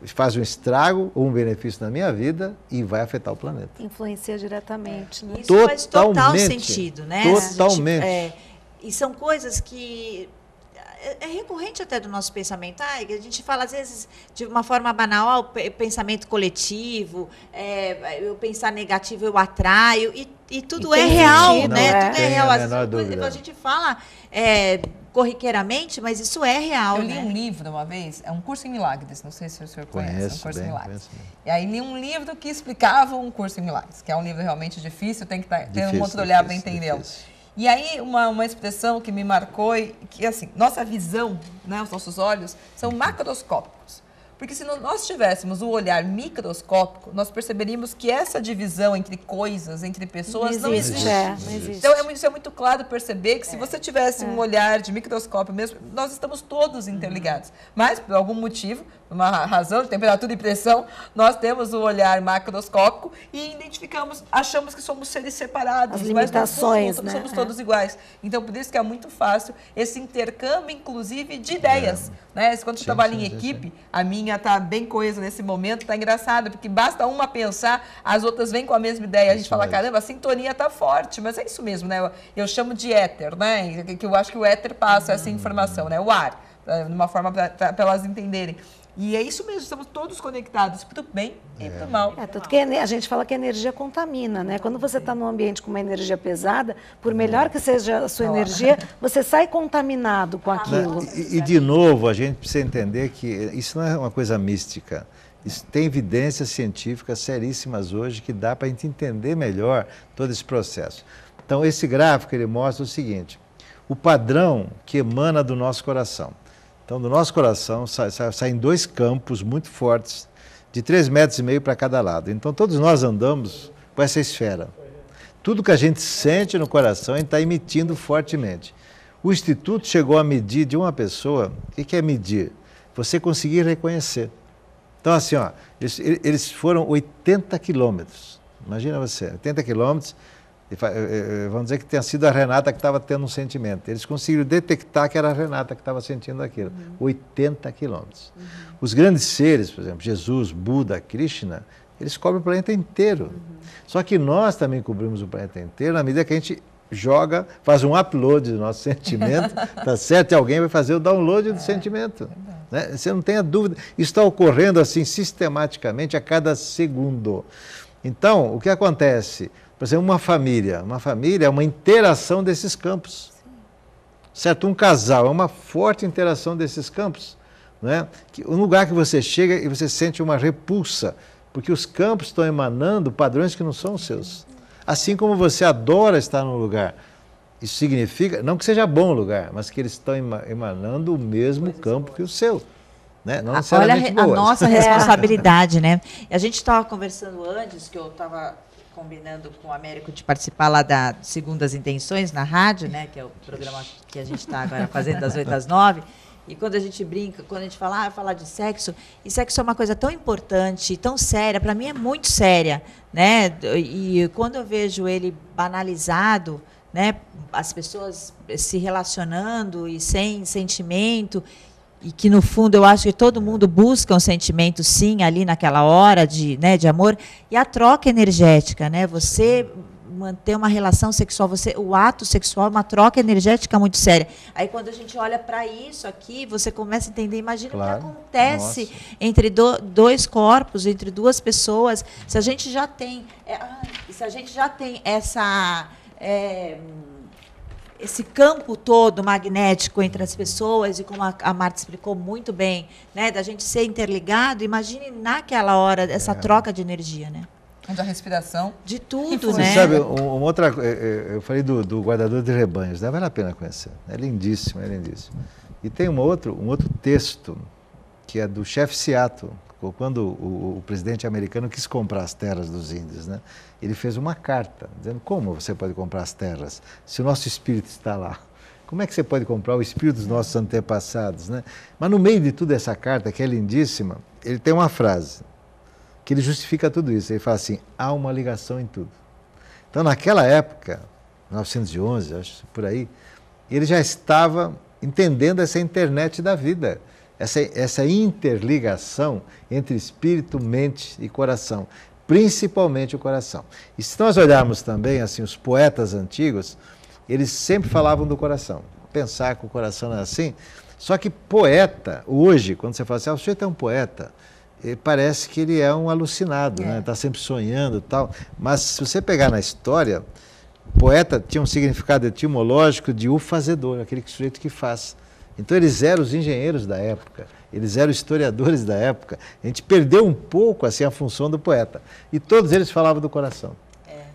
Speaker 3: faz um estrago ou um benefício na minha vida e vai afetar o planeta.
Speaker 5: Influencia diretamente, né?
Speaker 2: Isso faz total sentido, né?
Speaker 3: Totalmente.
Speaker 2: E são coisas que é recorrente até do nosso pensamento. A gente fala, às vezes, de uma forma banal, pensamento coletivo, eu pensar negativo, eu atraio, e tudo é real,
Speaker 5: sentido,
Speaker 2: né? Tudo é real.
Speaker 3: A
Speaker 2: gente fala corriqueiramente, mas isso é real.
Speaker 4: Eu li um livro uma vez, é um curso em milagres, não sei se o senhor conhece, um curso em milagres.
Speaker 3: Conheço.
Speaker 4: E aí li um livro que explicava um curso em milagres, que é um livro realmente difícil, tem que ter um outro olhar para entendê-lo. E aí, uma expressão que me marcou, que assim, nossa visão, né, os nossos olhos, são macroscópicos. Porque se nós tivéssemos o olhar microscópico, nós perceberíamos que essa divisão entre coisas, entre pessoas, não existe.
Speaker 5: Não existe.
Speaker 4: Então, isso é muito claro perceber que se você tivesse um olhar de microscópio mesmo, nós estamos todos interligados. Mas, por algum motivo, por uma razão de temperatura e pressão, nós temos o olhar macroscópico e achamos que somos seres separados.
Speaker 5: As limitações,
Speaker 4: mas somos todos iguais. Então, por isso que é muito fácil esse intercâmbio, inclusive, de ideias. Né? Quando você trabalha em equipe, a minha está bem coesa nesse momento, está engraçado, porque basta uma pensar, as outras vêm com a mesma ideia. A gente fala, caramba, a sintonia está forte, mas é isso mesmo, né? Eu chamo de éter, né? Que eu acho que o éter passa essa informação, né? O ar, de uma forma para elas entenderem. E é isso mesmo, estamos todos conectados para o bem e para o mal.
Speaker 5: Tanto que a gente fala que a energia contamina, né? Quando você está num ambiente com uma energia pesada, por melhor que seja a sua energia, você sai contaminado com aquilo.
Speaker 3: E de novo, a gente precisa entender que isso não é uma coisa mística. Isso tem evidências científicas seríssimas hoje que dá para a gente entender melhor todo esse processo. Então, esse gráfico ele mostra o seguinte, o padrão que emana do nosso coração. Então, do nosso coração saem dois campos muito fortes, de 3,5 metros para cada lado. Então, todos nós andamos com essa esfera. Tudo que a gente sente no coração, a gente está emitindo fortemente. O Instituto chegou a medir de uma pessoa, o que é medir? Você conseguir reconhecer. Então, assim, ó, eles foram 80 quilômetros. Imagina você, 80 quilômetros. Vamos dizer que tenha sido a Renata que estava tendo um sentimento. Eles conseguiram detectar que era a Renata que estava sentindo aquilo. 80 quilômetros. Os grandes seres, por exemplo, Jesus, Buda, Krishna, eles cobrem o planeta inteiro. Só que nós também cobrimos o planeta inteiro na medida que a gente joga, faz um upload do nosso sentimento, tá certo? E alguém vai fazer o download do sentimento. Né? Você não tenha dúvida. Isso está ocorrendo assim sistematicamente a cada segundo. Então, o que acontece? Por exemplo, uma família é uma interação desses campos. Certo? Um casal é uma forte interação desses campos. Né? Um lugar que você chega e você sente uma repulsa, porque os campos estão emanando padrões que não são os seus. Assim como você adora estar num lugar. Isso significa, não que seja bom o lugar, mas que eles estão emanando o mesmo campo que o seu. Né? Não necessariamente
Speaker 2: olha a nossa responsabilidade, né? A gente estava conversando antes, que eu estava combinando com o Américo de participar lá da Segundas Intenções, na rádio, né? Que é o programa que a gente está agora fazendo das 8 às 9. E quando a gente brinca, quando a gente fala, falar de sexo, e sexo é uma coisa tão importante, tão séria, para mim é muito séria, né? E quando eu vejo ele banalizado, né? As pessoas se relacionando e sem sentimento, e que, no fundo, eu acho que todo mundo busca um sentimento, sim, ali naquela hora de amor, e a troca energética, né? Você manter uma relação sexual, o ato sexual é uma troca energética muito séria. Aí, quando a gente olha para isso aqui, você começa a entender, imagina o que acontece entre dois corpos, entre duas pessoas, se a gente já tem essa... esse campo todo magnético entre as pessoas, e como a Marta explicou muito bem, né, da gente ser interligado, imagine naquela hora essa troca de energia, né?
Speaker 4: Da respiração.
Speaker 2: De tudo,
Speaker 3: Você
Speaker 2: né?
Speaker 3: sabe, uma outra, eu falei do guardador de rebanhos, né? Vale a pena conhecer. É lindíssimo, é lindíssimo. E tem um outro texto, que é do chefe Seattle, quando o presidente americano quis comprar as terras dos índios, né? Ele fez uma carta, dizendo como você pode comprar as terras, se o nosso espírito está lá. Como é que você pode comprar o espírito dos nossos antepassados, né? Mas no meio de toda essa carta, que é lindíssima, ele tem uma frase, que ele justifica tudo isso. Ele fala assim, há uma ligação em tudo. Então, naquela época, 1911, acho por aí, ele já estava entendendo essa internet da vida, essa interligação entre espírito, mente e coração, principalmente o coração. E se nós olharmos também assim os poetas antigos, eles sempre falavam do coração. Pensar que o coração é assim. Só que poeta, hoje, quando você fala assim, o sujeito é um poeta, parece que ele é um alucinado, né? Está sempre sonhando e tal. Mas se você pegar na história, poeta tinha um significado etimológico de o fazedor, aquele sujeito que faz. Então eles eram os engenheiros da época, eles eram historiadores da época. A gente perdeu um pouco assim a função do poeta. E todos eles falavam do coração.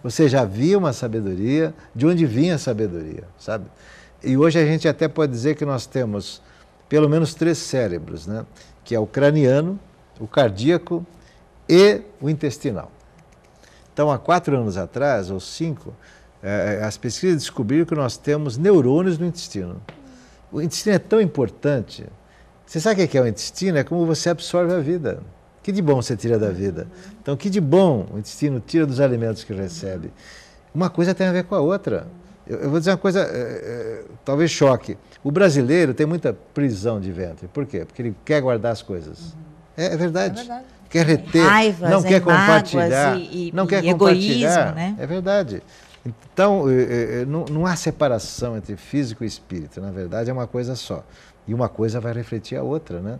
Speaker 3: Você já havia uma sabedoria, de onde vinha a sabedoria, sabe? E hoje a gente até pode dizer que nós temos pelo menos 3 cérebros, né? Que é o craniano, o cardíaco e o intestinal. Então, há 4 anos atrás, ou 5, as pesquisas descobriram que nós temos neurônios no intestino. O intestino é tão importante. Você sabe o que é o intestino? É como você absorve a vida. Que de bom você tira da vida? Então, que de bom o intestino tira dos alimentos que recebe? Uma coisa tem a ver com a outra. Eu vou dizer uma coisa, talvez choque. O brasileiro tem muita prisão de ventre. Por quê? Porque ele quer guardar as coisas. É verdade. É verdade. Quer reter,
Speaker 2: raivas,
Speaker 3: não quer compartilhar,
Speaker 2: não quer compartilhar. Né?
Speaker 3: É verdade. Então, não há separação entre físico e espírito. Na verdade, é uma coisa só. E uma coisa vai refletir a outra, né?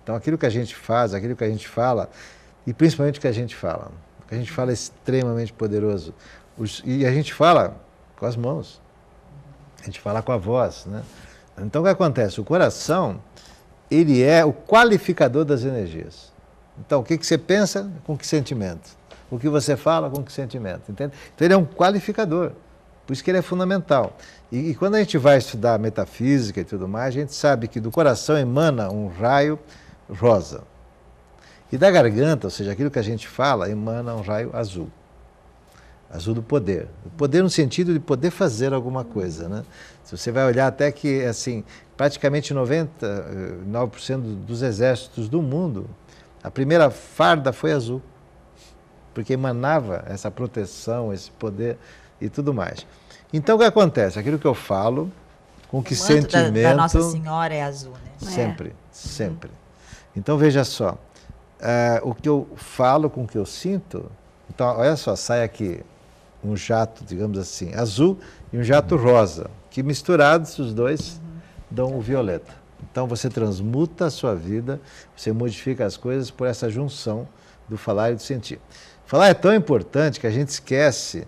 Speaker 3: Então, aquilo que a gente faz, aquilo que a gente fala, e principalmente o que a gente fala. O que a gente fala é extremamente poderoso. E a gente fala com as mãos. A gente fala com a voz, né? Então, o que acontece? O coração, ele é o qualificador das energias. Então, o que você pensa, com que sentimento? O que você fala, com que sentimento? Entende? Então, ele é um qualificador. Por isso que ele é fundamental. E quando a gente vai estudar metafísica e tudo mais, a gente sabe que do coração emana um raio rosa. E da garganta, ou seja, aquilo que a gente fala, emana um raio azul. Azul do poder. O poder no sentido de poder fazer alguma coisa, né? Se você vai olhar até que, assim, praticamente 99% dos exércitos do mundo, a primeira farda foi azul. Porque emanava essa proteção, esse poder e tudo mais. Então, o que acontece? Aquilo que eu falo, com que sentimento...
Speaker 2: da Nossa Senhora é azul, né?
Speaker 3: Sempre, sempre. Então, veja só, o que eu falo com o que eu sinto... Então, olha só, sai aqui um jato, digamos assim, azul e um jato rosa, que misturados os dois dão o violeta. Então, você transmuta a sua vida, você modifica as coisas por essa junção do falar e do sentir. Falar é tão importante que a gente esquece,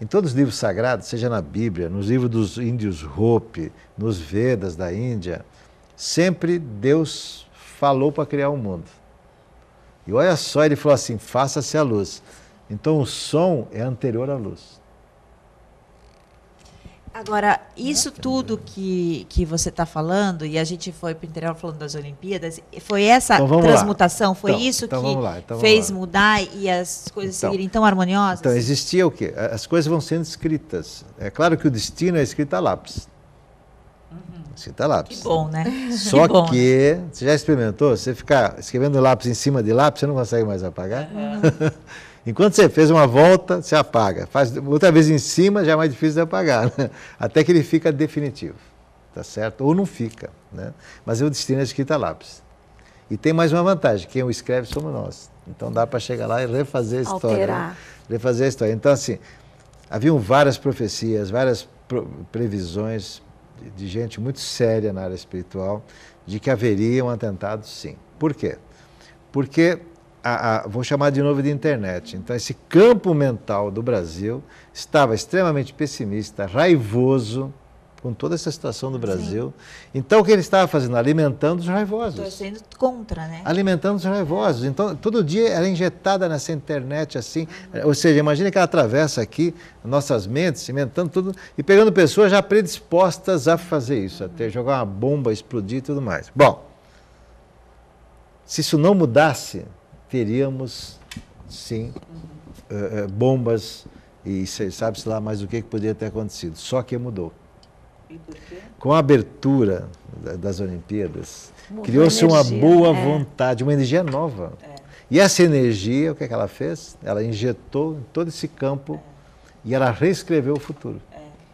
Speaker 3: em todos os livros sagrados, seja na Bíblia, nos livros dos índios Hopi, nos Vedas da Índia, sempre Deus falou para criar o mundo. E olha só, ele falou assim, faça-se a luz. Então o som é anterior à luz.
Speaker 2: Agora, isso tudo que você está falando, e a gente foi para o interior falando das Olimpíadas, foi essa transmutação, foi isso que fez mudar e as coisas seguirem tão harmoniosas?
Speaker 3: Então, existia o quê? As coisas vão sendo escritas. É claro que o destino é escrito a lápis. Escrito a lápis.
Speaker 2: Que bom, né?
Speaker 3: Só que, você já experimentou? Você ficar escrevendo lápis em cima de lápis, você não consegue mais apagar? Enquanto você fez uma volta, você apaga. Faz outra vez em cima, já é mais difícil de apagar, né? Até que ele fica definitivo, tá certo? Ou não fica, né? Mas o destino é escrito a lápis. E tem mais uma vantagem, quem o escreve somos nós. Então dá para chegar lá e refazer a história.
Speaker 5: Alterar.
Speaker 3: Né? Refazer a história. Então, assim, haviam várias profecias, várias previsões de gente muito séria na área espiritual, de que haveria um atentado, sim. Por quê? Porque... vou chamar de novo de internet. Então, esse campo mental do Brasil estava extremamente pessimista, raivoso, com toda essa situação do Brasil. Então, o que ele estava fazendo? Alimentando os raivosos.
Speaker 2: Torcendo contra, né?
Speaker 3: Alimentando os raivosos. Então, todo dia era injetada nessa internet assim. Ou seja, imagina que ela atravessa aqui nossas mentes, inventando tudo e pegando pessoas já predispostas a fazer isso, até jogar uma bomba, explodir e tudo mais. Bom, se isso não mudasse, teríamos, sim, bombas e sabe-se lá mais o que poderia ter acontecido. Só que mudou.
Speaker 2: E por quê?
Speaker 3: Com a abertura das Olimpíadas, criou-se uma boa vontade, uma energia nova. E essa energia, o que é que ela fez? Ela injetou em todo esse campo e ela reescreveu o futuro.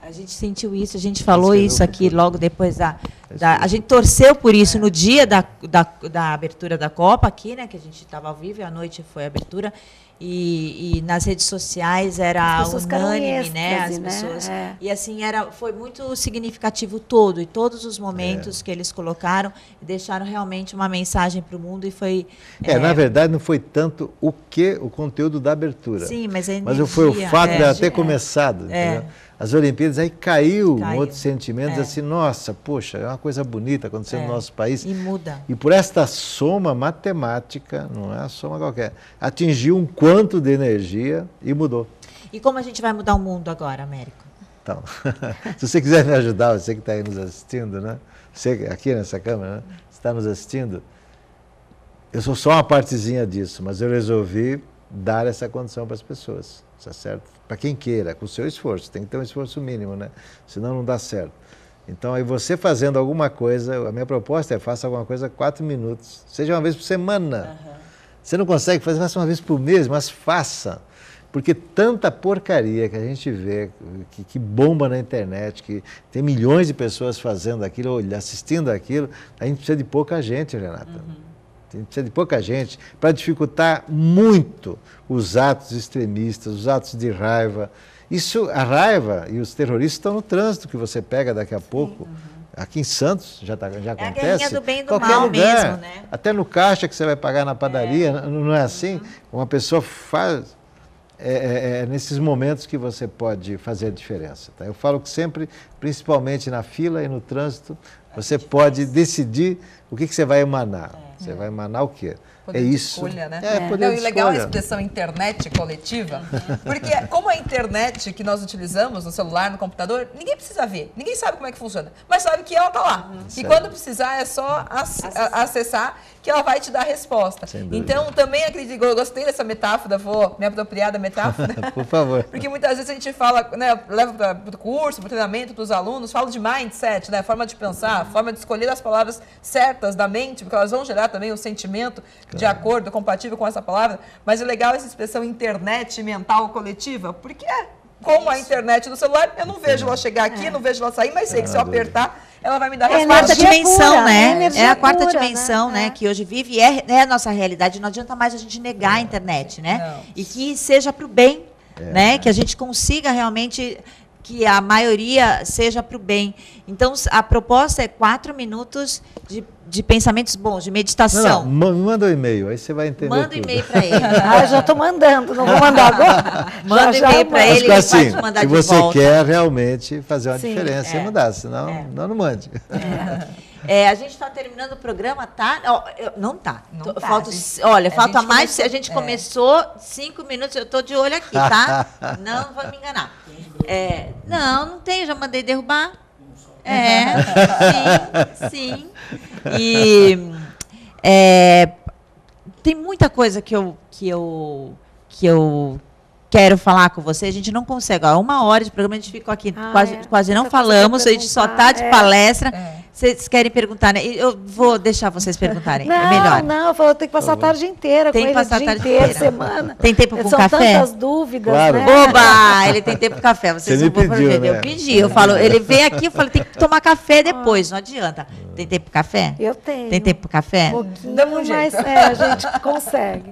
Speaker 2: A gente sentiu isso, a gente falou isso aqui logo depois a gente torceu por isso no dia da abertura da Copa aqui, né? Que a gente estava ao vivo e à noite foi a abertura. E nas redes sociais era unânime, né? As pessoas. E assim, foi muito significativo todo, e todos os momentos que eles colocaram deixaram realmente uma mensagem para o mundo e foi.
Speaker 3: Na verdade, não foi tanto o conteúdo da abertura.
Speaker 2: Sim, mas a energia,
Speaker 3: mas foi o fato dela ter começado. As Olimpíadas, aí caiu um outro sentimento, assim, nossa, poxa, é uma coisa bonita acontecendo no nosso país.
Speaker 2: E muda.
Speaker 3: E por esta soma matemática, não é a soma qualquer, atingiu um quanto de energia e mudou.
Speaker 2: E como a gente vai mudar o mundo agora, Américo?
Speaker 3: Então, se você quiser me ajudar, você que está aí nos assistindo, né? Você aqui nessa câmera, né? Está nos assistindo, eu sou só uma partezinha disso, mas eu resolvi dar essa condição para as pessoas, tá certo? Para quem queira, com o seu esforço, tem que ter um esforço mínimo, né? Senão não dá certo. Então, aí você fazendo alguma coisa, a minha proposta é faça alguma coisa 4 minutos, seja uma vez por semana. Você não consegue fazer, faça uma vez por mês, mas faça. Porque tanta porcaria que a gente vê, que bomba na internet, que tem milhões de pessoas fazendo aquilo, assistindo aquilo, a gente precisa de pouca gente, Renata. A gente precisa de pouca gente para dificultar muito os atos extremistas, os atos de raiva. A raiva e os terroristas estão no trânsito que você pega daqui a pouco. Aqui em Santos já acontece. É a guerrinha
Speaker 2: do bem e do
Speaker 3: qualquer
Speaker 2: mal
Speaker 3: lugar,
Speaker 2: mesmo, né?
Speaker 3: Até no caixa que você vai pagar na padaria, não é assim? Uma pessoa faz... nesses momentos que você pode fazer a diferença. Tá? Eu falo que sempre, principalmente na fila e no trânsito, você pode decidir o que você vai emanar. Você vai emanar o quê?
Speaker 4: Poder de escolha, né?
Speaker 3: Poder de
Speaker 4: e legal
Speaker 3: escolha.
Speaker 4: a expressão internet coletiva, porque como a internet que nós utilizamos no celular, no computador, ninguém precisa ver, ninguém sabe como é que funciona, mas sabe que ela está lá. E quando precisar é só acessar que ela vai te dar a resposta. Então, também acredito, eu gostei dessa metáfora, vou me apropriar da metáfora.
Speaker 3: Por favor.
Speaker 4: Porque muitas vezes a gente fala, né, leva para o curso, para o treinamento dos alunos, fala de mindset, né, forma de pensar, forma de escolher as palavras certas da mente, porque elas vão gerar também um sentimento de acordo, compatível com essa palavra. Mas é legal essa expressão internet mental coletiva, porque como a internet no celular, eu não vejo ela chegar aqui, não vejo ela sair, mas sei que se eu apertar, ela vai me dar
Speaker 2: resposta. É a quarta dimensão,
Speaker 5: pura,
Speaker 2: né? É a quarta
Speaker 5: pura,
Speaker 2: dimensão, né? Que hoje vive e é a nossa realidade. Não adianta mais a gente negar a internet, né?
Speaker 4: Não.
Speaker 2: E que seja para o bem, né? Que a gente consiga realmente que a maioria seja para o bem. Então, a proposta é 4 minutos de pensamentos bons, de meditação.
Speaker 3: Não, manda um e-mail, aí você vai entender
Speaker 2: Manda um e-mail para ele.
Speaker 5: Eu já estou mandando, não vou mandar agora.
Speaker 2: Manda um e-mail para ele, ele
Speaker 3: assim,
Speaker 2: vai te mandar
Speaker 3: se
Speaker 2: de
Speaker 3: você
Speaker 2: volta.
Speaker 3: quer realmente fazer uma diferença e
Speaker 2: É.
Speaker 3: mudar, senão não mande.
Speaker 2: A gente está terminando o programa, tá? Não tá.
Speaker 4: Não tá,
Speaker 2: Falta,
Speaker 4: gente.
Speaker 2: olha,
Speaker 4: A
Speaker 2: falta
Speaker 4: gente
Speaker 2: mais.
Speaker 4: começou-
Speaker 2: A gente começou 5 minutos, eu estou de olho aqui, tá? Não vou me enganar. Não tem, já mandei derrubar. Sim. E tem muita coisa que eu quero falar com você, a gente não consegue. Ó, 1 hora de programa, a gente ficou aqui, quase não
Speaker 5: Essa coisa
Speaker 2: falamos,
Speaker 5: que
Speaker 2: a gente só está de
Speaker 5: perguntar,
Speaker 2: palestra. Vocês querem perguntar, né? Eu vou deixar vocês perguntarem, é melhor.
Speaker 5: Não, eu falo, tem que passar a tarde inteira
Speaker 2: Tem
Speaker 5: com
Speaker 2: que
Speaker 5: ele,
Speaker 2: passar a
Speaker 5: o dia
Speaker 2: tarde
Speaker 5: inteiro,
Speaker 2: inteira.
Speaker 5: semana.
Speaker 2: Tem tempo com
Speaker 5: São
Speaker 2: café?
Speaker 5: tantas dúvidas,
Speaker 3: Claro.
Speaker 5: né?
Speaker 2: Boba! Ele tem tempo com café, vocês
Speaker 3: Você
Speaker 2: não
Speaker 3: me
Speaker 2: vão
Speaker 3: pediu,
Speaker 2: perder.
Speaker 3: né?
Speaker 2: Eu pedi, eu falo, ele vem aqui, eu falo, tem que tomar café depois, não adianta. Tem tempo com café?
Speaker 5: Eu tenho.
Speaker 2: Tem tempo com café?
Speaker 5: Pouquinho,
Speaker 4: Dá um
Speaker 5: mas
Speaker 4: jeito.
Speaker 5: a gente consegue.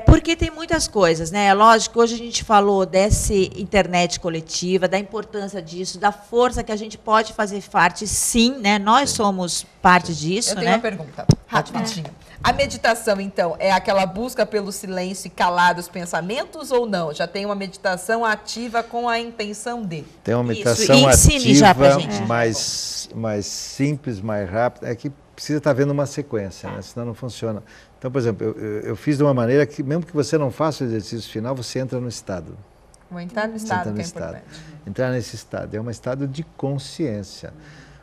Speaker 2: Porque tem muitas coisas, né? Lógico, hoje a gente falou dessa internet coletiva, da importância disso, da força que a gente pode fazer parte, sim, né? Nós nós somos parte disso,
Speaker 4: Eu tenho
Speaker 2: né?
Speaker 4: uma pergunta, rapidinho. A meditação, então, é aquela busca pelo silêncio e calar os pensamentos ou não? Já tem uma meditação ativa com a intenção de?
Speaker 3: Tem uma
Speaker 2: Isso,
Speaker 3: meditação
Speaker 2: ensine já pra
Speaker 3: ativa,
Speaker 2: gente.
Speaker 3: mais simples, mais rápida. É que precisa estar vendo uma sequência, né? Senão não funciona. Então, por exemplo, eu fiz de uma maneira que, mesmo que você não faça o exercício final, você entra no estado.
Speaker 4: Vou entrar no
Speaker 3: Você
Speaker 4: estado,
Speaker 3: entra no
Speaker 4: que é
Speaker 3: estado.
Speaker 4: importante.
Speaker 3: Entrar nesse estado. É um estado de consciência.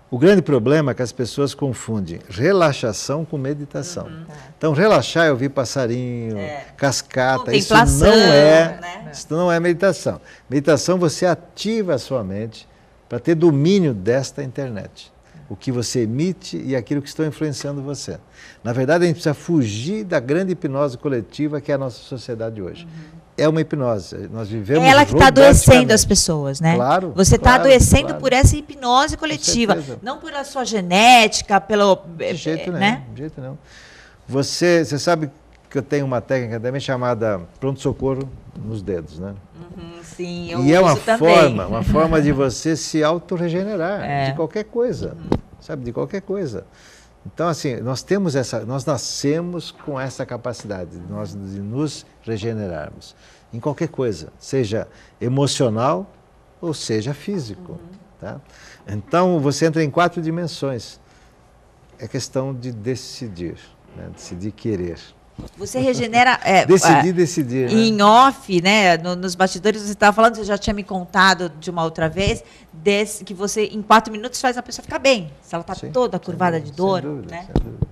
Speaker 3: O grande problema é que as pessoas confundem relaxação com meditação. Então, relaxar é ouvir passarinho, cascata, isso
Speaker 2: Contemplação, né?
Speaker 3: isso não é meditação. Meditação, você ativa a sua mente para ter domínio desta internet. O que você emite e aquilo que estão influenciando você. Na verdade, a gente precisa fugir da grande hipnose coletiva que é a nossa sociedade hoje. É uma hipnose. Nós vivemos
Speaker 2: É ela que está adoecendo
Speaker 3: roboticamente.
Speaker 2: as pessoas, né?
Speaker 3: Claro,
Speaker 2: Você está
Speaker 3: claro,
Speaker 2: adoecendo
Speaker 3: claro.
Speaker 2: por essa hipnose coletiva,
Speaker 3: certeza.
Speaker 2: não por a sua genética, pelo,
Speaker 3: De jeito nenhum,
Speaker 2: né?
Speaker 3: de jeito nenhum. Você sabe que eu tenho uma técnica também chamada pronto-socorro nos dedos, né?
Speaker 2: Sim, eu
Speaker 3: E é uma
Speaker 2: uso também.
Speaker 3: forma de você se autorregenerar
Speaker 2: É.
Speaker 3: de qualquer coisa, sabe? De qualquer coisa. Então, assim, nós nascemos com essa capacidade de nos regenerarmos em qualquer coisa, seja emocional ou seja físico. Tá? Então, você entra em 4 dimensões. É questão de decidir, né? Decidir querer.
Speaker 2: Você regenera...
Speaker 3: Decidir. Né?
Speaker 2: Em off, né, nos bastidores, você estava falando, você já tinha me contado de uma outra vez, que você, em 4 minutos, faz a pessoa ficar bem. Se ela está
Speaker 3: Sim,
Speaker 2: toda
Speaker 3: sem
Speaker 2: curvada
Speaker 3: dúvida,
Speaker 2: de dor,
Speaker 3: sem dúvida,
Speaker 2: né?
Speaker 3: sem dúvida.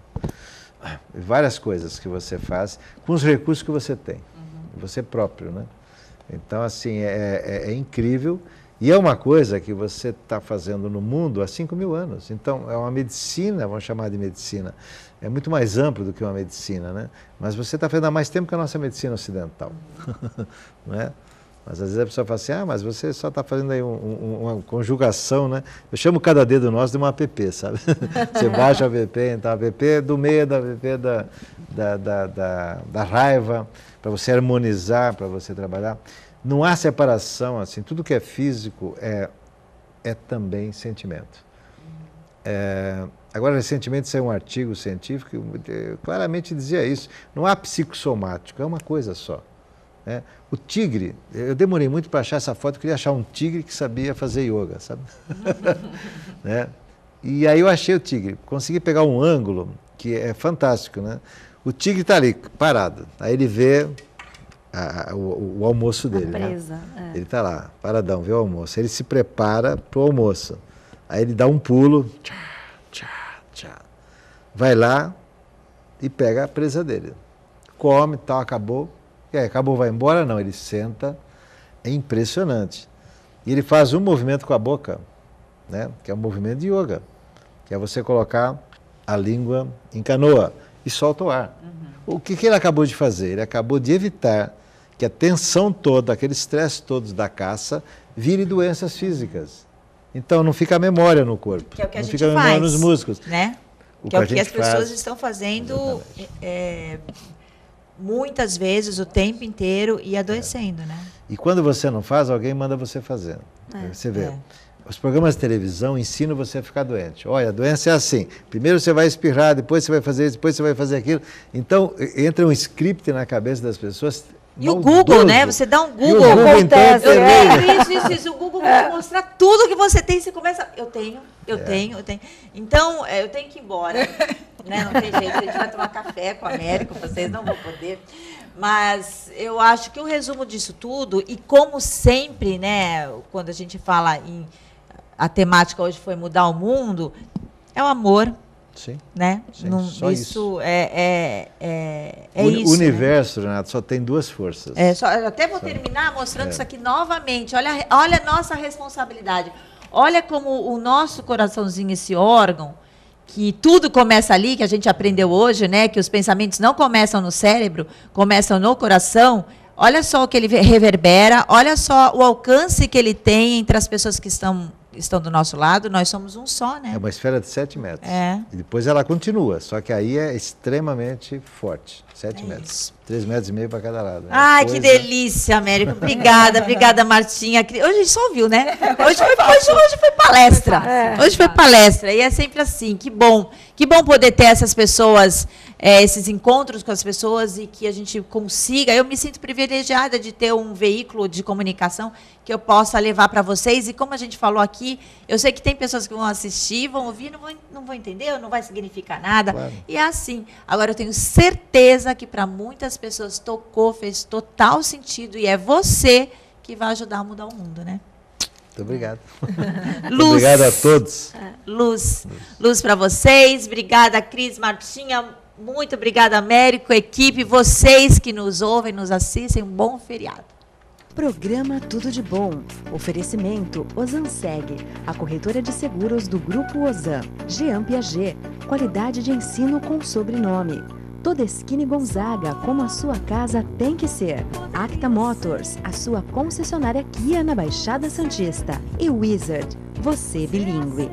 Speaker 3: Várias coisas que você faz com os recursos que você tem, você próprio, né? Então, assim, é incrível e é uma coisa que você está fazendo no mundo há 5.000 anos. Então, é uma medicina, vamos chamar de medicina, é muito mais amplo do que uma medicina, né? Mas você está fazendo há mais tempo que a nossa medicina ocidental, não é? Mas às vezes a pessoa fala assim, mas você só está fazendo aí uma conjugação, né? Eu chamo cada dedo nosso de uma app, sabe? Você baixa o app, então a app do medo, a app da raiva, para você harmonizar, para você trabalhar. Não há separação, assim, tudo que é físico é também sentimento. Agora, recentemente saiu um artigo científico que claramente dizia isso. Não há psicossomático, é uma coisa só. Né? O tigre, eu demorei muito para achar essa foto, eu queria achar um tigre que sabia fazer yoga, sabe? Né? E aí eu achei o tigre, consegui pegar um ângulo que é fantástico, né? O tigre está ali, parado, aí ele vê o almoço dele,
Speaker 5: presa,
Speaker 3: né? Ele está lá, paradão, vê o almoço, ele se prepara para o almoço, aí ele dá um pulo, vai lá e pega a presa dele, come, tal, acabou. Acabou, vai embora? Não, ele senta, é impressionante. E ele faz um movimento com a boca, né? Que é um movimento de yoga, que é você colocar a língua em canoa e solta o ar. O que ele acabou de fazer? Ele acabou de evitar que a tensão toda, aquele estresse todo da caça, vire doenças físicas. Então não fica a memória no corpo,
Speaker 2: Que é o que a
Speaker 3: não
Speaker 2: gente
Speaker 3: fica a memória
Speaker 2: faz,
Speaker 3: nos músculos.
Speaker 2: né? Que é o que as pessoas estão fazendo muitas vezes, o tempo inteiro, e adoecendo, né?
Speaker 3: E quando você não faz, alguém manda você fazer. Você vê, os programas de televisão ensinam você a ficar doente. Olha, a doença é assim, primeiro você vai espirrar, depois você vai fazer isso, depois você vai fazer aquilo. Então, entra um script na cabeça das pessoas.
Speaker 2: E o Google, né? Você dá um Google.
Speaker 3: E o Google então,
Speaker 2: eu tenho isso. O Google vai mostrar tudo que você tem. Você começa. Eu tenho. Então, eu tenho que ir embora. Né? Não tem jeito. A gente vai tomar café com o Américo, vocês não vão poder. Mas eu acho que o resumo disso tudo, e como sempre, né, quando a gente fala em. A temática hoje foi mudar o mundo, é o amor.
Speaker 3: Sim.
Speaker 2: Né?
Speaker 3: Sim,
Speaker 2: Não,
Speaker 3: só
Speaker 2: isso é
Speaker 3: o
Speaker 2: isso.
Speaker 3: O universo, né? Renato, só tem 2 forças.
Speaker 2: Eu até vou terminar mostrando isso aqui novamente. Olha a nossa responsabilidade. Olha como o nosso coraçãozinho, esse órgão, que tudo começa ali, que a gente aprendeu hoje, né? Que os pensamentos não começam no cérebro, começam no coração. Olha só o que ele reverbera, olha só o alcance que ele tem entre as pessoas que estão estão do nosso lado, nós somos um só, né?
Speaker 3: É uma esfera de 7 metros.
Speaker 2: É.
Speaker 3: E depois ela continua, só que aí é extremamente forte. 7
Speaker 2: É
Speaker 3: metros.
Speaker 2: isso.
Speaker 3: 3,5 metros para cada lado.
Speaker 2: Ai, que delícia, Américo. Obrigada, Martinha. Hoje a gente só ouviu, né? Hoje foi palestra. Hoje foi palestra. E é sempre assim, que bom. Que bom poder ter essas pessoas, esses encontros com as pessoas e que a gente consiga. Eu me sinto privilegiada de ter um veículo de comunicação que eu possa levar para vocês. E como a gente falou aqui, eu sei que tem pessoas que vão assistir, vão ouvir, não vão entender, não vai significar nada.
Speaker 3: Claro.
Speaker 2: E é assim. Agora, eu tenho certeza que para muitas pessoas tocou, fez total sentido. E é você que vai ajudar a mudar o mundo, né?
Speaker 3: Muito obrigado.
Speaker 2: Luz.
Speaker 3: Obrigado a todos.
Speaker 2: Luz para vocês. Obrigada, Cris, Martinha. Muito obrigada, Américo, equipe. Vocês que nos ouvem, nos assistem. Um bom feriado.
Speaker 1: Programa Tudo de Bom. Oferecimento Osanseg, a corretora de seguros do Grupo Osan. Jean Piaget, qualidade de ensino com sobrenome. Todeskine Gonzaga, como a sua casa tem que ser. Acta Motors, a sua concessionária Kia na Baixada Santista. E Wizard, você bilíngue.